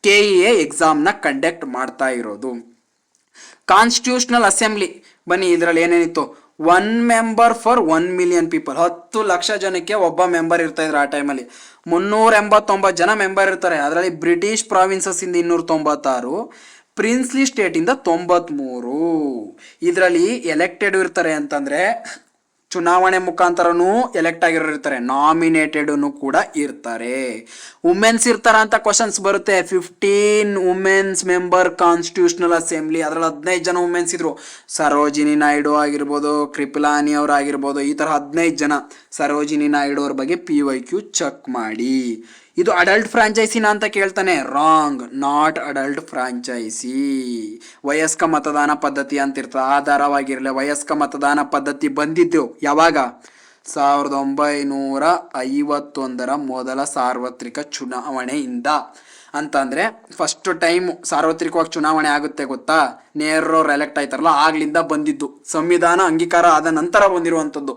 KEA ಎಕ್ಸಾಮ್ನ ಕಂಡಕ್ಟ್ ಮಾಡ್ತಾ ಇರೋದು. ಕಾನ್ಸ್ಟಿಟ್ಯೂಷನಲ್ ಅಸೆಂಬ್ಲಿ ಬನ್ನಿ, ಇದರಲ್ಲಿ ಏನೇನಿತ್ತು? 1 member for 1 million people. 10 lakh ಜನಕ್ಕೆ ಒಬ್ಬ ಮೆಂಬರ್ ಇರ್ತಾ ಇದ್ರು ಆ ಟೈಮಲ್ಲಿ. 389 ಜನ ಮೆಂಬರ್ ಇರ್ತಾರೆ. ಅದರಲ್ಲಿ ಬ್ರಿಟಿಷ್ ಪ್ರಾವಿನ್ಸಸ್ ಇಂದ 296, ಪ್ರಿನ್ಸ್ಲಿ ಸ್ಟೇಟಿಂದ 93. ಇದರಲ್ಲಿ ಎಲೆಕ್ಟೆಡ್ ಇರ್ತಾರೆ ಅಂತಂದರೆ ಚುನಾವಣೆ ಮುಖಾಂತರನೂ ಎಲೆಕ್ಟ್ ಆಗಿರೋರು ಇರ್ತಾರೆ, ನಾಮಿನೇಟೆಡೂ ಕೂಡ ಇರ್ತಾರೆ. ವುಮೆನ್ಸ್ ಇರ್ತಾರ ಅಂತ ಕ್ವಶನ್ಸ್ ಬರುತ್ತೆ. 15 ವುಮೆನ್ಸ್ ಮೆಂಬರ್ ಕಾನ್ಸ್ಟಿಟ್ಯೂಷನಲ್ ಅಸೆಂಬ್ಲಿ. ಅದರಲ್ಲಿ 15 ಜನ ವುಮೆನ್ಸ್ ಇದ್ರು. ಸರೋಜಿನಿ ನಾಯ್ಡು ಆಗಿರ್ಬೋದು, ಕೃಪಲಾನಿ ಅವ್ರು ಆಗಿರ್ಬೋದು, ಈ ಥರ 15 ಜನ. ಸರೋಜಿನಿ ನಾಯ್ಡು ಅವ್ರ ಬಗ್ಗೆ PYQ ಚೆಕ್ ಮಾಡಿ. ಇದು ಅಡಲ್ಟ್ ಫ್ರಾಂಚೈಸಿನ ಅಂತ ಕೇಳ್ತಾನೆ. Wrong, not adult franchise. ವಯಸ್ಕ ಮತದಾನ ಪದ್ಧತಿ ಅಂತ ಇರ್ತದೆ. ಆಧಾರವಾಗಿರಲಿ ವಯಸ್ಕ ಮತದಾನ ಪದ್ಧತಿ ಬಂದಿದ್ದು ಯಾವಾಗ? 1951 ಮೊದಲ ಸಾರ್ವತ್ರಿಕ ಚುನಾವಣೆಯಿಂದ. ಅಂತಂದರೆ ಫಸ್ಟ್ ಟೈಮ್ ಸಾರ್ವತ್ರಿಕವಾಗಿ ಚುನಾವಣೆ ಆಗುತ್ತೆ ಗೊತ್ತಾ? ನೆಹರು ಎಲೆಕ್ಟ್ ಆಯ್ತಾರಲ್ಲ, ಆಗ್ಲಿಂದ ಬಂದಿದ್ದು. ಸಂವಿಧಾನ ಅಂಗೀಕಾರ ಆದ ನಂತರ ಬಂದಿರುವಂಥದ್ದು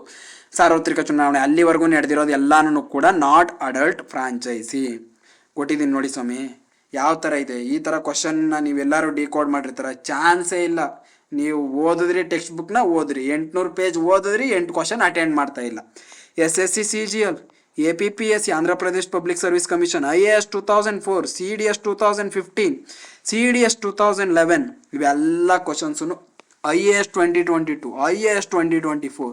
ಸಾರ್ವತ್ರಿಕ ಚುನಾವಣೆ. ಅಲ್ಲಿವರೆಗೂ ನಡೆದಿರೋದು ಎಲ್ಲಾನು ಕೂಡ ನಾಟ್ ಅಡಲ್ಟ್ ಫ್ರಾಂಚೈಸಿ. ಕೊಟ್ಟಿದ್ದೀನಿ ನೋಡಿ ಸ್ವಾಮಿ ಯಾವ ಥರ ಇದೆ. ಈ ಥರ ಕ್ವಶನ್ನ ನೀವೆಲ್ಲರೂ ಡಿಕೋಡ್ ಮಾಡಿರ್ತಾರೆ, ಚಾನ್ಸೇ ಇಲ್ಲ. ನೀವು ಓದಿದ್ರಿ ಟೆಕ್ಸ್ಟ್ ಬುಕ್ನ ಓದ್ರಿ, 800 ಪೇಜ್ ಓದಿದ್ರಿ, 8 ಕ್ವಶನ್ ಅಟೆಂಡ್ ಮಾಡ್ತಾ ಇಲ್ಲ. SSC CGL, APPSC Andhra Pradesh public service commission, IAS 2004, CDS 2015, CDS 2011 ಇವೆಲ್ಲ questions. IAS 2022, IAS 2024,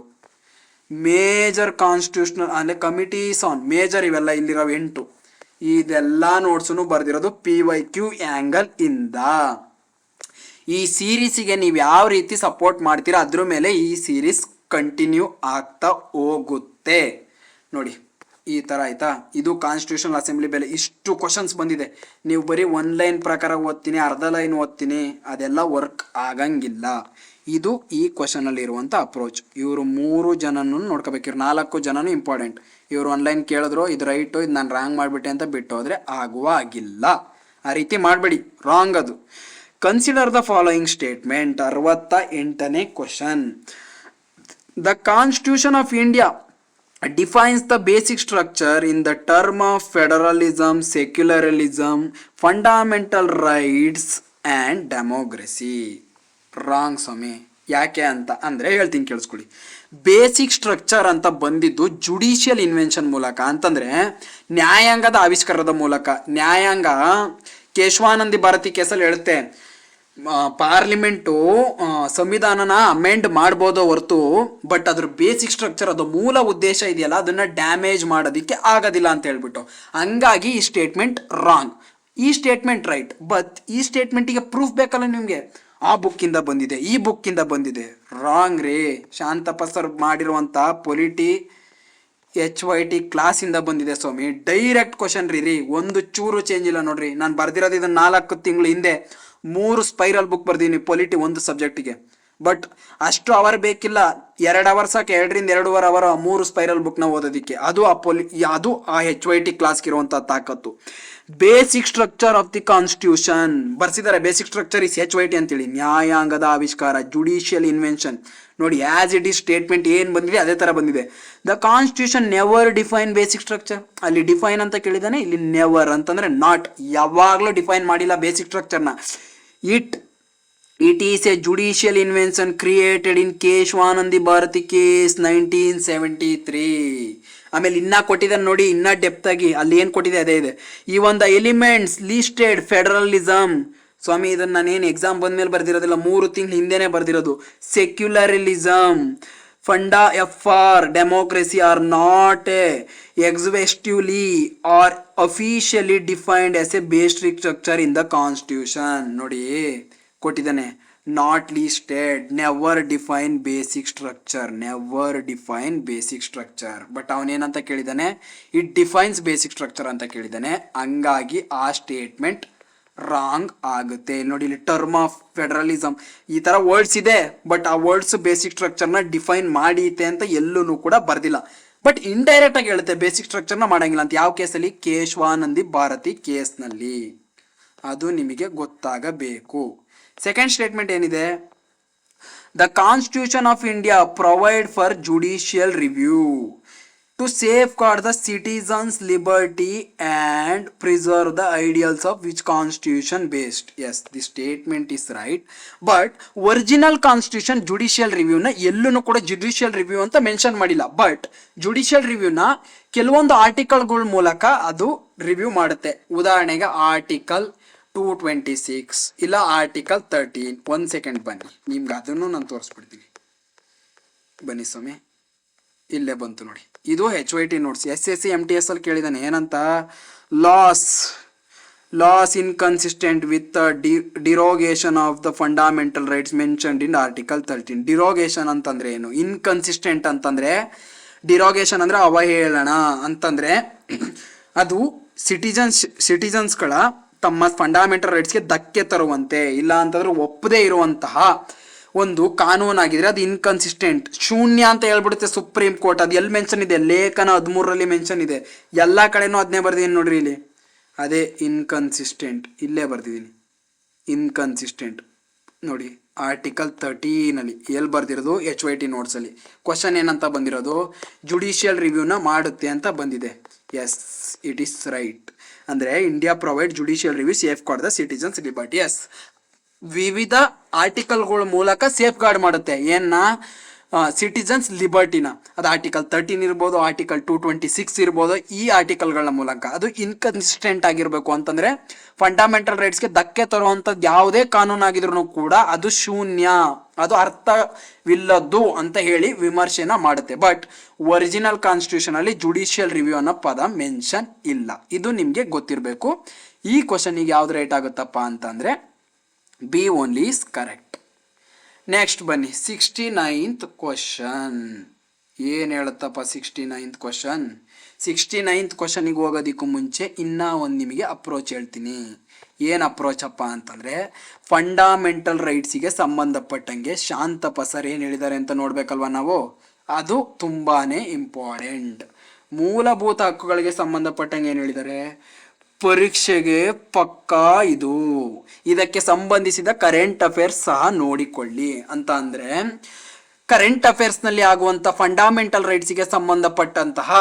major constitutional ಅಂದರೆ ಕಮಿಟೀಸ್ ಆನ್ ಮೇಜರ್, ಇವೆಲ್ಲ ಇಲ್ಲಿರೋ 8. ಇದೆಲ್ಲ ನೋಟ್ಸನ್ನು ಬರೆದಿರೋದು PYQ ಆ್ಯಂಗಲ್ ಇಂದ. ಈ ಸೀರೀಸಿಗೆ ನೀವು ಯಾವ ರೀತಿ ಸಪೋರ್ಟ್ ಮಾಡ್ತೀರಾ ಅದ್ರ ಮೇಲೆ ಈ ಸೀರೀಸ್ ಕಂಟಿನ್ಯೂ ಆಗ್ತಾ ಹೋಗುತ್ತೆ. ನೋಡಿ ಈ ಥರ ಆಯಿತಾ. ಇದು ಕಾನ್ಸ್ಟಿಟ್ಯೂಷನಲ್ ಅಸೆಂಬ್ಲಿ ಬೆಲೆ ಇಷ್ಟು ಕ್ವಶನ್ಸ್ ಬಂದಿದೆ. ನೀವು ಬರೀ 1 ಲೈನ್ ಪ್ರಕಾರ ಓದ್ತೀನಿ, ಅರ್ಧ ಲೈನ್ ಓದ್ತೀನಿ, ಅದೆಲ್ಲ ವರ್ಕ್ ಆಗಂಗಿಲ್ಲ. ಇದು ಈ ಕ್ವಶನಲ್ಲಿ ಇರುವಂಥ ಅಪ್ರೋಚ್. ಇವರು 3 ಜನನೂ ನೋಡ್ಕೋಬೇಕು. ಇವ್ರು 4 ಜನನೂ ಇಂಪಾರ್ಟೆಂಟ್. ಇವರು 1 ಲೈನ್ ಕೇಳಿದ್ರು, ಇದು ರೈಟು, ಇದು ನಾನು ರಾಂಗ್ ಮಾಡಿಬಿಟ್ಟೆ ಅಂತ ಬಿಟ್ಟು ಹೋದರೆ ಆಗಿಲ್ಲ. ಆ ರೀತಿ ಮಾಡಬೇಡಿ, ರಾಂಗ್ ಅದು. Consider the following statement. 68ನೇ question. The constitution of India defines the basic structure in the term of federalism, secularism, fundamental rights and democracy. Wrong ಸ್ವಾಮಿ. ಯಾಕೆ ಅಂತ ಅಂದರೆ ಹೇಳ್ತೀನಿ ಕೇಳಿಸ್ಕೊಳ್ಳಿ. ಬೇಸಿಕ್ ಸ್ಟ್ರಕ್ಚರ್ ಅಂತ ಬಂದಿದ್ದು ಜುಡಿಷಿಯಲ್ ಇನ್ವೆನ್ಷನ್ ಮೂಲಕ, ಅಂತಂದರೆ ನ್ಯಾಯಾಂಗದ ಆವಿಷ್ಕಾರದ ಮೂಲಕ. ನ್ಯಾಯಾಂಗ ಕೇಶವಾನಂದಿ ಭಾರತಿ ಕೇಸಲ್ಲಿ ಹೇಳುತ್ತೆ, ಪಾರ್ಲಿಮೆಂಟು ಸಂವಿಧಾನನ ಅಮೆಂಡ್ ಮಾಡ್ಬೋದೋ ಹೊರತು ಬಟ್ ಅದ್ರ ಬೇಸಿಕ್ ಸ್ಟ್ರಕ್ಚರ್, ಅದು ಮೂಲ ಉದ್ದೇಶ ಇದೆಯಲ್ಲ ಅದನ್ನು ಡ್ಯಾಮೇಜ್ ಮಾಡೋದಕ್ಕೆ ಆಗೋದಿಲ್ಲ ಅಂತ ಹೇಳ್ಬಿಟ್ಟು. ಹಂಗಾಗಿ ಈ ಸ್ಟೇಟ್ಮೆಂಟ್ ರಾಂಗ್. ಈ ಸ್ಟೇಟ್ಮೆಂಟ್ ರೈಟ್, ಬಟ್ ಈ ಸ್ಟೇಟ್ಮೆಂಟಿಗೆ ಪ್ರೂಫ್ ಬೇಕಲ್ಲ ನಿಮಗೆ. ಆ ಬುಕ್ಕಿಂದ ಬಂದಿದೆ, ಈ ಬುಕ್ಕಿಂದ ಬಂದಿದೆ. ರಾಂಗ್ ರೀ. ಶಾಂತಪ್ಪ ಸರ್ ಮಾಡಿರುವಂಥ ಪೊಲಿಟಿ HYT ಕ್ಲಾಸಿಂದ ಬಂದಿದೆ ಸ್ವಾಮಿ. ಡೈರೆಕ್ಟ್ ಕ್ವಶನ್ ರೀ. ಒಂದು ಚೂರು ಚೇಂಜ್ ಇಲ್ಲ ನೋಡ್ರಿ. ನಾನು ಬರ್ದಿರೋದು ಇದನ್ನು 4 ತಿಂಗಳು ಹಿಂದೆ 3 ಸ್ಪೈರಲ್ ಬುಕ್ ಬರ್ದೀನಿ ಪೊಲಿಟಿ ಒಂದು ಸಬ್ಜೆಕ್ಟಿಗೆ. ಬಟ್ ಅಷ್ಟು ಅವರ್ ಬೇಕಿಲ್ಲ, 2 ಅವರ್ ಸಾಕು. 2 ರಿಂದ 2.5 ಅವರ್ 3 ಸ್ಪೈರಲ್ ಬುಕ್ನ ಓದೋದಕ್ಕೆ. ಅದು ಆ HYT ಕ್ಲಾಸ್ಗೆ ಇರುವಂಥ ತಾಕತ್ತು. Basic structure of the constitution ಬರ್ಸಿದ್ದಾರೆ. ಬೇಸಿಕ್ ಸ್ಟ್ರಕ್ಚರ್ ಇಸ್ HYT ಅಂತೇಳಿ. ನ್ಯಾಯಾಂಗದ ಆವಿಷ್ಕಾರ, ಜುಡಿಷಿಯಲ್ ಇನ್ವೆನ್ಷನ್. ನೋಡಿ, ಆಸ್ ಇಟ್ ಈಸ್ ಸ್ಟೇಟ್ಮೆಂಟ್ ಏನು ಬಂದಿದೆ ಅದೇ ಥರ ಬಂದಿದೆ. The constitution never define basic structure. ಅಲ್ಲಿ ಡಿಫೈನ್ ಅಂತ ಕೇಳಿದಾನೆ, ಇಲ್ಲಿ ನೆವರ್ ಅಂತಂದ್ರೆ ನಾಟ್. ಯಾವಾಗಲೂ ಡಿಫೈನ್ ಮಾಡಿಲ್ಲ ಬೇಸಿಕ್ ಸ್ಟ್ರಕ್ಚರ್ನ. It is a judicial invention created in Kesavananda Bharati case 1973. ಆಮೇಲೆ ಇನ್ನ ಕೊಟ್ಟಿದ್ದಾನೆ ನೋಡಿ, ಇನ್ನ ಡೆಪ್ತ್ ಆಗಿ ಅಲ್ಲಿ ಏನು ಕೊಟ್ಟಿದೆ ಅದೇ ಇದೆ. ಈ ಒಂದು ಎಲಿಮೆಂಟ್ಸ್ ಲಿಸ್ಟೆಡ್ ಫೆಡರಲಿಸಮ್. ಸ್ವಾಮಿ ಇದನ್ನು ನಾನೇನು ಎಕ್ಸಾಮ್ ಬಂದ್ಮೇಲೆ ಬರ್ದಿರೋದಿಲ್ಲ, 3 ತಿಂಗಳು ಹಿಂದೆನೇ ಬರ್ದಿರೋದು. Secularism, funda FR democracy are not exclusively are officially defined as a basic structure in the constitution. ನೋಡಿ ಕೊಟ್ಟಿದ್ದಾನೆ, not listed, never define basic structure, never define basic structure. But ಅವನೇನಂತ ಕೇಳಿದ್ದಾನೆ, ಇಟ್ ಡಿಫೈನ್ಸ್ ಬೇಸಿಕ್ ಸ್ಟ್ರಕ್ಚರ್ ಅಂತ ಕೇಳಿದ್ದಾನೆ. ಹಂಗಾಗಿ ಆ statement wrong ಆಗುತ್ತೆ. ನೋಡಿ, ಇಲ್ಲಿ ಟರ್ಮ್ ಆಫ್ ಫೆಡರಲಿಸಮ್ ಈ ಥರ ವರ್ಡ್ಸ್ ಇದೆ, ಬಟ್ ಆ ವರ್ಡ್ಸ್ ಬೇಸಿಕ್ ಸ್ಟ್ರಕ್ಚರ್ನ ಡಿಫೈನ್ ಮಾಡೀತೆ ಅಂತ ಎಲ್ಲೂ ಕೂಡ ಬರ್ದಿಲ್ಲ. ಬಟ್ ಇಂಡೈರೆಕ್ಟ್ ಆಗಿ ಹೇಳುತ್ತೆ ಬೇಸಿಕ್ ಸ್ಟ್ರಕ್ಚರ್ನ ಮಾಡಂಗಿಲ್ಲ ಅಂತ. ಯಾವ ಕೇಸಲ್ಲಿ? ಕೇಶವಾನಂದಿ ಭಾರತಿ ಕೇಸ್ನಲ್ಲಿ. ಅದು ನಿಮಗೆ ಗೊತ್ತಾಗಬೇಕು. ಸೆಕೆಂಡ್ ಸ್ಟೇಟ್ಮೆಂಟ್ ಏನಿದೆ? The constitution of India provide for judicial review to safeguard the citizens liberty and preserve the ideals of which constitution based. Yes, the statement is right. But original constitution judicial ರಿವ್ಯೂನ ಎಲ್ಲೂ ಕೂಡ judicial review ಅಂತ mention ಮಾಡಿಲ್ಲ. But judicial ರಿವ್ಯೂನ ಕೆಲವೊಂದು ಆರ್ಟಿಕಲ್ಗಳ ಮೂಲಕ ಅದು ರಿವ್ಯೂ ಮಾಡುತ್ತೆ. ಉದಾಹರಣೆಗೆ ಆರ್ಟಿಕಲ್ 226 ಇಲ್ಲ ಆರ್ಟಿಕಲ್ 13. 1 ಸೆಕೆಂಡ್ ಬನ್ನಿ, ನಿಮ್ಗೆ ಅದನ್ನು ನಾನು ತೋರಿಸ್ಬಿಡ್ತೀನಿ. ಬನ್ನಿ ಸ್ವಾಮಿ, ಇಲ್ಲೇ ಬಂತು ನೋಡಿ. ಇದು HYT ನೋಟ್ಸ್. SSC MTS ಅಲ್ಲಿ ಕೇಳಿದಾನೆ ಏನಂತ? Laws inconsistent with derogation of the fundamental rights mentioned in article 13. Derogation ಅಂತಂದ್ರೆ ಏನು? ಇನ್ಕನ್ಸಿಸ್ಟೆಂಟ್ ಅಂತಂದ್ರೆ, ಡಿರೋಗೇಷನ್ ಅಂದ್ರೆ ಅವಹೇಳನ ಅಂತಂದ್ರೆ ಅದು ಸಿಟಿಜನ್ಸ್ಗಳ ತಮ್ಮ ಫಂಡಮೆಂಟಲ್ ರೈಟ್ಸ್ಗೆ ಧಕ್ಕೆ ತರುವಂತೆ, ಇಲ್ಲ ಅಂತಂದ್ರೆ ಒಪ್ಪದೇ ಇರುವಂತಹ ಒಂದು ಕಾನೂನಾಗಿದ್ರೆ ಅದು ಇನ್ಕನ್ಸಿಸ್ಟೆಂಟ್, ಶೂನ್ಯ ಅಂತ ಹೇಳ್ಬಿಡುತ್ತೆ ಸುಪ್ರೀಂ ಕೋರ್ಟ್. ಅದು ಎಲ್ಲಿ ಮೆನ್ಷನ್ ಇದೆ? ಲೇಖನ 13ರಲ್ಲಿ ಮೆನ್ಷನ್ ಇದೆ. ಎಲ್ಲ ಕಡೆನೂ ಅದನ್ನೇ ಬರ್ದಿದ್ದೀನಿ ನೋಡ್ರಿ ಇಲ್ಲಿ. ಅದೇ ಇನ್ಕನ್ಸಿಸ್ಟೆಂಟ್, ಇಲ್ಲೇ ಬರ್ದಿದ್ದೀನಿ ಇನ್ಕನ್ಸಿಸ್ಟೆಂಟ್ ನೋಡಿ. ಆರ್ಟಿಕಲ್ 13ನಲ್ಲಿ ಎಲ್ಲಿ ಬರ್ದಿರೋದು? HYT ನೋಟ್ಸಲ್ಲಿ. ಕ್ವಶನ್ ಏನಂತ ಬಂದಿರೋದು? ಜುಡಿಷಿಯಲ್ ರಿವ್ಯೂನ ಮಾಡುತ್ತೆ ಅಂತ ಬಂದಿದೆ. Yes, it is right. ಅಂದರೆ India provide judicial review safeguard the citizens liberty. Yes, ವಿವಿಧ ಆರ್ಟಿಕಲ್ಗಳ ಮೂಲಕ ಸೇಫ್ ಗಾರ್ಡ್ ಮಾಡುತ್ತೆ ಏನ? ಸಿಟಿಜನ್ಸ್ ಲಿಬರ್ಟಿನ. ಅದು ಆರ್ಟಿಕಲ್ 13 ಇರ್ಬೋದು, ಆರ್ಟಿಕಲ್ 226 ಇರ್ಬೋದು. ಈ ಆರ್ಟಿಕಲ್ಗಳ ಮೂಲಕ ಅದು ಇನ್ಕನ್ಸಿಸ್ಟೆಂಟ್ ಆಗಿರಬೇಕು ಅಂತಂದರೆ ಫಂಡಮೆಂಟಲ್ ರೈಟ್ಸ್ಗೆ ಧಕ್ಕೆ ತರುವಂಥದ್ದು ಯಾವುದೇ ಕಾನೂನಾಗಿದ್ರು ಕೂಡ ಅದು ಶೂನ್ಯ, ಅದು ಅರ್ಥವಿಲ್ಲದ್ದು ಅಂತ ಹೇಳಿ ವಿಮರ್ಶೆನ ಮಾಡುತ್ತೆ. ಬಟ್ ಒರಿಜಿನಲ್ ಕಾನ್ಸ್ಟಿಟ್ಯೂಷನಲ್ಲಿ ಜುಡಿಷಿಯಲ್ ರಿವ್ಯೂ ಅನ್ನೋ ಪದ ಮೆನ್ಷನ್ ಇಲ್ಲ. ಇದು ನಿಮಗೆ ಗೊತ್ತಿರಬೇಕು. ಈ ಕ್ವಶನಿಗೆ ಯಾವ್ದು ರೈಟ್ ಆಗುತ್ತಪ್ಪ ಅಂತಂದರೆ B only is correct. Next ಬನ್ನಿ, 69th ಕ್ವಶನ್. ಏನು ಹೇಳುತ್ತಪ್ಪ 69th ಕ್ವಶನ್? 69th ಕ್ವಶನಿಗೆ ಹೋಗೋದಕ್ಕೂ ಮುಂಚೆ ಇನ್ನೂ ಒಂದು ನಿಮಗೆ ಅಪ್ರೋಚ್ ಹೇಳ್ತೀನಿ. ಏನು ಅಪ್ರೋಚಪ್ಪ ಅಂತಂದರೆ, ಫಂಡಮೆಂಟಲ್ ರೈಟ್ಸಿಗೆ ಸಂಬಂಧಪಟ್ಟಂಗೆ ಶಾಂತಪ್ಪ ಸರ್ ಏನು ಹೇಳಿದ್ದಾರೆ ಅಂತ ನೋಡಬೇಕಲ್ವ ನಾವು. ಅದು ತುಂಬಾ ಇಂಪಾರ್ಟೆಂಟ್. ಮೂಲಭೂತ ಹಕ್ಕುಗಳಿಗೆ ಸಂಬಂಧಪಟ್ಟಂಗೆ ಏನು ಹೇಳಿದ್ದಾರೆ? ಪರೀಕ್ಷೆಗೆ ಪಕ್ಕಾ ಇದು. ಇದಕ್ಕೆ ಸಂಬಂಧಿಸಿದ ಕರೆಂಟ್ ಅಫೇರ್ಸ್ ಸಹ ನೋಡಿಕೊಳ್ಳಿ ಅಂತ. ಅಂದರೆ ಕರೆಂಟ್ ಅಫೇರ್ಸ್ನಲ್ಲಿ ಆಗುವಂಥ ಫಂಡಮೆಂಟಲ್ ರೈಟ್ಸಿಗೆ ಸಂಬಂಧಪಟ್ಟಂತಹ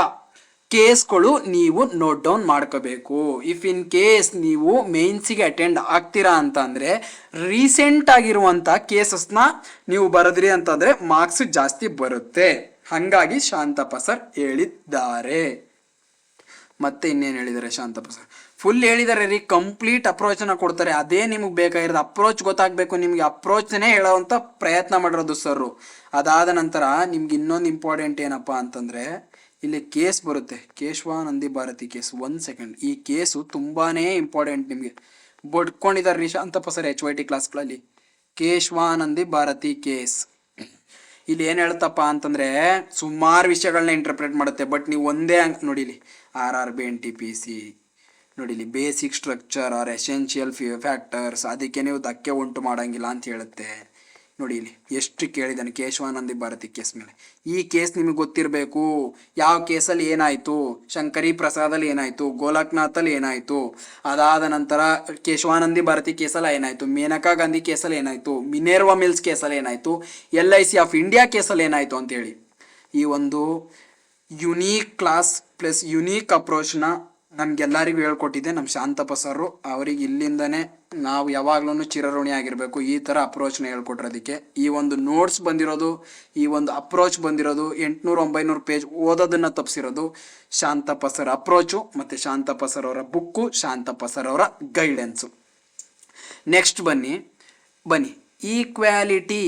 ಕೇಸ್ಗಳು ನೀವು ನೋಟ್ ಡೌನ್ ಮಾಡ್ಕೋಬೇಕು. ಇಫ್ ಇನ್ ಕೇಸ್ ನೀವು ಮೇನ್ಸಿಗೆ ಅಟೆಂಡ್ ಆಗ್ತೀರಾ ಅಂತಂದರೆ ರೀಸೆಂಟ್ ಆಗಿರುವಂಥ ಕೇಸಸ್ನ ನೀವು ಬರೆದ್ರಿ ಅಂತಂದರೆ ಮಾರ್ಕ್ಸ್ ಜಾಸ್ತಿ ಬರುತ್ತೆ. ಹಾಗಾಗಿ ಶಾಂತಪ್ಪ ಸರ್ ಹೇಳಿದ್ದಾರೆ. ಮತ್ತೆ ಇನ್ನೇನು ಹೇಳಿದ್ದಾರೆ ಶಾಂತಪ್ಪ ಸರ್? ಫುಲ್ ಹೇಳಿದ್ದಾರೆ ರೀ, ಕಂಪ್ಲೀಟ್ ಅಪ್ರೋಚನ್ನ ಕೊಡ್ತಾರೆ. ಅದೇ ನಿಮಗೆ ಬೇಕಾಗಿರೋದು. ಅಪ್ರೋಚ್ ಗೊತ್ತಾಗಬೇಕು ನಿಮಗೆ, ಅಪ್ರೋಚ್ನೇ ಹೇಳೋವಂಥ ಪ್ರಯತ್ನ ಮಾಡಿರೋದು ಸರ್. ಅದಾದ ನಂತರ ನಿಮ್ಗೆ ಇನ್ನೊಂದು ಇಂಪಾರ್ಟೆಂಟ್ ಏನಪ್ಪ ಅಂತಂದರೆ, ಇಲ್ಲಿ ಕೇಸ್ ಬರುತ್ತೆ, ಕೇಶವಾನಂದಿ ಭಾರತಿ ಕೇಸ್. 1 ಸೆಕೆಂಡ್, ಈ ಕೇಸು ತುಂಬಾ ಇಂಪಾರ್ಟೆಂಟ್. ನಿಮಗೆ ಬಡ್ಕೊಂಡಿದ್ದಾರೆ ರೀ ಶಾಂತಪ್ಪ ಸರ್ HYT ಕ್ಲಾಸ್ಗಳಲ್ಲಿ. ಕೇಶವಾನಂದಿ ಭಾರತಿ ಕೇಸ್. ಇಲ್ಲಿ ಏನು ಹೇಳ್ತಪ್ಪ ಅಂತಂದರೆ ಸುಮಾರು ವಿಷಯಗಳನ್ನ ಇಂಟರ್ಪ್ರೇಟ್ ಮಾಡುತ್ತೆ. ಬಟ್ ನೀವು ಒಂದೇ ನೋಡಿಲಿ RRB NTPC ನೋಡಿಲಿ basic structure are essential factors, ಅದಕ್ಕೆ ನೀವು ಧಕ್ಕೆ ಉಂಟು ಮಾಡೋಂಗಿಲ್ಲ ಅಂತ ಹೇಳುತ್ತೆ. ನೋಡಿ ಇಲ್ಲಿ ಎಷ್ಟು ಕೇಳಿದ್ದಾನೆ ಕೇಶವಾನಂದಿ ಭಾರತಿ ಕೇಸ್ ಮೇಲೆ. ಈ ಕೇಸ್ ನಿಮಗೆ ಗೊತ್ತಿರಬೇಕು. ಯಾವ ಕೇಸಲ್ಲಿ ಏನಾಯಿತು, ಶಂಕರಿ ಪ್ರಸಾದಲ್ಲಿ ಏನಾಯಿತು, ಗೋಲಕ್ನಾಥಲ್ಲಿ ಏನಾಯಿತು, ಅದಾದ ನಂತರ ಕೇಶವಾನಂದಿ ಭಾರತಿ ಕೇಸಲ್ಲಿ ಏನಾಯಿತು, ಮೇನಕಾ ಗಾಂಧಿ ಕೇಸಲ್ಲಿ ಏನಾಯಿತು, ಮಿನೇರ್ವಾ ಮಿಲ್ಸ್ ಕೇಸಲ್ಲಿ ಏನಾಯಿತು, LIC ಆಫ್ ಇಂಡಿಯಾ ಕೇಸಲ್ಲಿ ಏನಾಯಿತು ಅಂತೇಳಿ. ಈ ಒಂದು ಯುನೀಕ್ ಕ್ಲಾಸ್ ಪ್ಲಸ್ ಯುನೀಕ್ ಅಪ್ರೋಚ್ನ ನಮಗೆಲ್ಲರಿಗೂ ಹೇಳ್ಕೊಟ್ಟಿದ್ದೆ ನಮ್ಮ ಶಾಂತಪ್ಪ ಸರು. ಅವ್ರಿಗೆ ಇಲ್ಲಿಂದನೇ ನಾವು ಯಾವಾಗ್ಲೂ ಚಿರಋಣಿ ಆಗಿರಬೇಕು, ಈ ಥರ ಅಪ್ರೋಚ್ನ ಹೇಳ್ಕೊಟ್ರೋದಕ್ಕೆ. ಈ ಒಂದು ನೋಟ್ಸ್ ಬಂದಿರೋದು, ಈ ಒಂದು ಅಪ್ರೋಚ್ ಬಂದಿರೋದು 800-900 ಪೇಜ್ ಓದೋದನ್ನು ತಪ್ಪಿಸಿರೋದು ಶಾಂತಪ್ಪ ಸರ್ ಅಪ್ರೋಚು ಮತ್ತು ಶಾಂತಪ್ಪ ಸರ್ ಅವರ ಬುಕ್ಕು, ಶಾಂತಪ್ಪ ಸರ್ ಅವರ ಗೈಡೆನ್ಸು. ನೆಕ್ಸ್ಟ್ ಬನ್ನಿ equality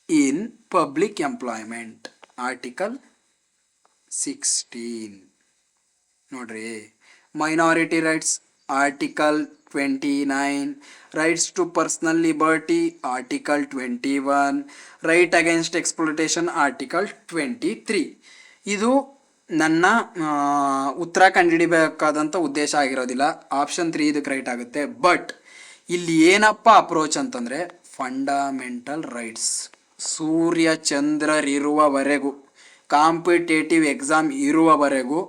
in public employment article 16 ನೋಡ್ರಿ. Minority rights article 29, rights to personal liberty article 21, right against exploitation article 23. ಇದು ನನ್ನ ಉತ್ತರ ಕಂಡುಹಿಡಿಬೇಕಾದಂಥ ಉದ್ದೇಶ ಆಗಿರೋದಿಲ್ಲ. ಆಪ್ಷನ್ 3 ಇದಕ್ಕೆ ರೈಟ್ ಆಗುತ್ತೆ. ಬಟ್ ಇಲ್ಲಿ ಏನಪ್ಪ ಅಪ್ರೋಚ್ ಅಂತಂದರೆ ಫಂಡಮೆಂಟಲ್ ರೈಟ್ಸ್, ಸೂರ್ಯ ಚಂದ್ರರಿರುವವರೆಗೂ, ಕಾಂಪಿಟೇಟಿವ್ ಎಕ್ಸಾಮ್ ಇರುವವರೆಗೂ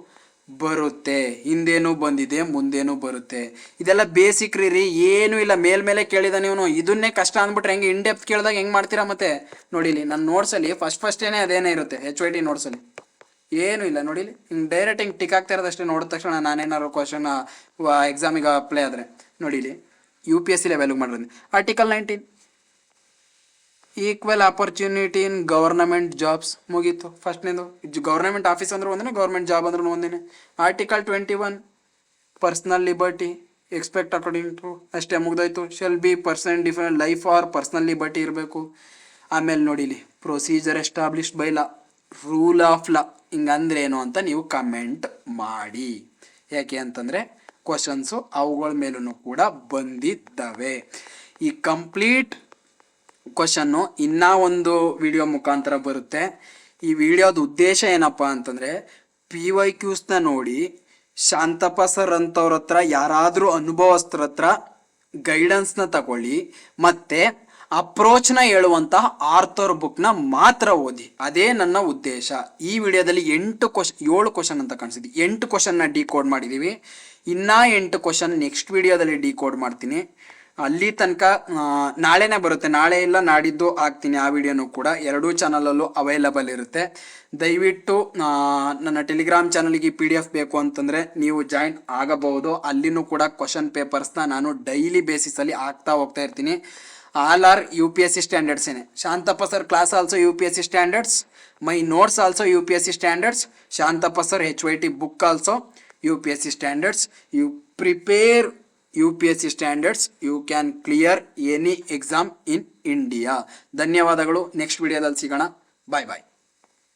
ಬರುತ್ತೆ. ಹಿಂದೇನೂ ಬಂದಿದೆ, ಮುಂದೇನೂ ಬರುತ್ತೆ. ಇದೆಲ್ಲ ಬೇಸಿಕ್ ರೀ, ಏನೂ ಇಲ್ಲ. ಮೇಲ್ಮೇಲೆ ಕೇಳಿದ ನೀವು ಇದನ್ನೇ ಕಷ್ಟ ಅಂದ್ಬಿಟ್ರೆ ಹೆಂಗೆ ಇನ್ ಡೆಪ್ತ್ ಕೇಳಿದಾಗ ಹೆಂಗೆ ಮಾಡ್ತೀರಾ? ಮತ್ತೆ ನೋಡಿಲಿ ನನ್ನ ನೋಟ್ಸಲ್ಲಿ ಫಸ್ಟೇನೆ ಅದೇನೇ ಇರುತ್ತೆ HYT ನೋಟ್ಸಲ್ಲಿ ಏನೂ ಇಲ್ಲ. ನೋಡಿಲಿ ಹಿಂಗೆ ಡೈರೆಕ್ಟ್ ಹಿಂಗೆ ಟಿಕ್ ಆಗ್ತಾ ಇರೋದಷ್ಟೇ. ನೋಡಿದ ತಕ್ಷಣ ನಾನೇನಾದ್ರು ಕ್ವಶನ್ ಎಕ್ಸಾಮಿಗೆ ಅಪ್ಲೈ ಆದರೆ ನೋಡಿಲಿ UPSC ಲೆವೆಲ್ಗೆ ಮಾಡಿರೋದು. Article 19 equal opportunity in government jobs ಮುಗೀತು. ಫಸ್ಟ್ನೇದು ಗೌರ್ಮೆಂಟ್ ಆಫೀಸ್ ಅಂದ್ರೆ ಒಂದೇ, ಗೌರ್ಮೆಂಟ್ ಜಾಬ್ ಅಂದ್ರೆ ಒಂದೇ. Article 21 personal liberty expect according to, ಅಷ್ಟೇ ಮುಗ್ದೋಯ್ತು. Shall be person different life or personal liberty ಇರಬೇಕು. ಆಮೇಲೆ ನೋಡಿಲಿ procedure established by law, rule of law ಹಿಂಗಂದ್ರೆ ಏನು ಅಂತ ನೀವು ಕಮೆಂಟ್ ಮಾಡಿ. ಯಾಕೆ ಅಂತಂದರೆ ಕ್ವಶನ್ಸು ಅವುಗಳ ಮೇಲೂ ಕೂಡ ಬಂದಿದ್ದಾವೆ. ಈ ಕಂಪ್ಲೀಟ್ ಕ್ವಶನ್ನು ಇನ್ನೂ ಒಂದು ವಿಡಿಯೋ ಮುಖಾಂತರ ಬರುತ್ತೆ. ಈ ವಿಡಿಯೋದ ಉದ್ದೇಶ ಏನಪ್ಪ ಅಂತಂದರೆ PYQsನ ನೋಡಿ ಶಾಂತಪ್ಪ ಸರ್ ಅಂಥವ್ರ ಹತ್ರ ಯಾರಾದರೂ ಅನುಭವಸ್ಥರ ಹತ್ರ ಗೈಡೆನ್ಸ್ನ ತಗೊಳ್ಳಿ, ಮತ್ತು ಅಪ್ರೋಚ್ನ ಹೇಳುವಂತಹ ಆರ್ಥರ್ ಬುಕ್ನ ಮಾತ್ರ ಓದಿ. ಅದೇ ನನ್ನ ಉದ್ದೇಶ. ಈ ವಿಡಿಯೋದಲ್ಲಿ 7 ಕ್ವಶನ್ ಅಂತ ಕಾಣಿಸಿದ್ವಿ. 8 ಕ್ವಶನ್ನ ಡಿಕೋಡ್ ಮಾಡಿದ್ದೀವಿ. ಇನ್ನೂ 8 ಕ್ವಶನ್ ನೆಕ್ಸ್ಟ್ ವಿಡಿಯೋದಲ್ಲಿ ಡಿಕೋಡ್ ಮಾಡ್ತೀನಿ. ಅಲ್ಲಿ ತನಕ ನಾಳೆನೇ ಬರುತ್ತೆ, ನಾಳೆ ಇಲ್ಲ ನಾಡಿದ್ದು ಹಾಕ್ತೀನಿ ಆ ವಿಡಿಯೋನು ಕೂಡ. ಎರಡೂ ಚಾನಲಲ್ಲೂ ಅವೈಲಬಲ್ ಇರುತ್ತೆ. ದಯವಿಟ್ಟು ನನ್ನ ಟೆಲಿಗ್ರಾಮ್ ಚಾನಲ್ಗೆ PDF ಬೇಕು ಅಂತಂದರೆ ನೀವು ಜಾಯಿನ್ ಆಗಬಹುದು. ಅಲ್ಲಿನೂ ಕೂಡ ಕ್ವಶನ್ ಪೇಪರ್ಸ್ನ ನಾನು ಡೈಲಿ ಬೇಸಿಸಲ್ಲಿ ಹಾಕ್ತಾ ಹೋಗ್ತಾ ಇರ್ತೀನಿ. ಆಲ್ ಆರ್ UPSC ಸ್ಟ್ಯಾಂಡರ್ಡ್ಸೇನೆ. Shantappa sir class also UPSC ಸ್ಟ್ಯಾಂಡರ್ಡ್ಸ್, ಮೈ ನೋಟ್ಸ್ ಆಲ್ಸೋ UPSC ಸ್ಟ್ಯಾಂಡರ್ಡ್ಸ್, Shantappa sir HYT book also UPSC ಸ್ಟ್ಯಾಂಡರ್ಡ್ಸ್. ಯು ಪ್ರಿಪೇರ್ UPSC ಸ್ಟ್ಯಾಂಡರ್ಡ್ಸ್, you can clear any exam in India. ಧನ್ಯವಾದಗಳು. ನೆಕ್ಸ್ಟ್ ವಿಡಿಯೋದಲ್ಲಿ ಸಿಗೋಣ. ಬಾಯ್ ಬಾಯ್.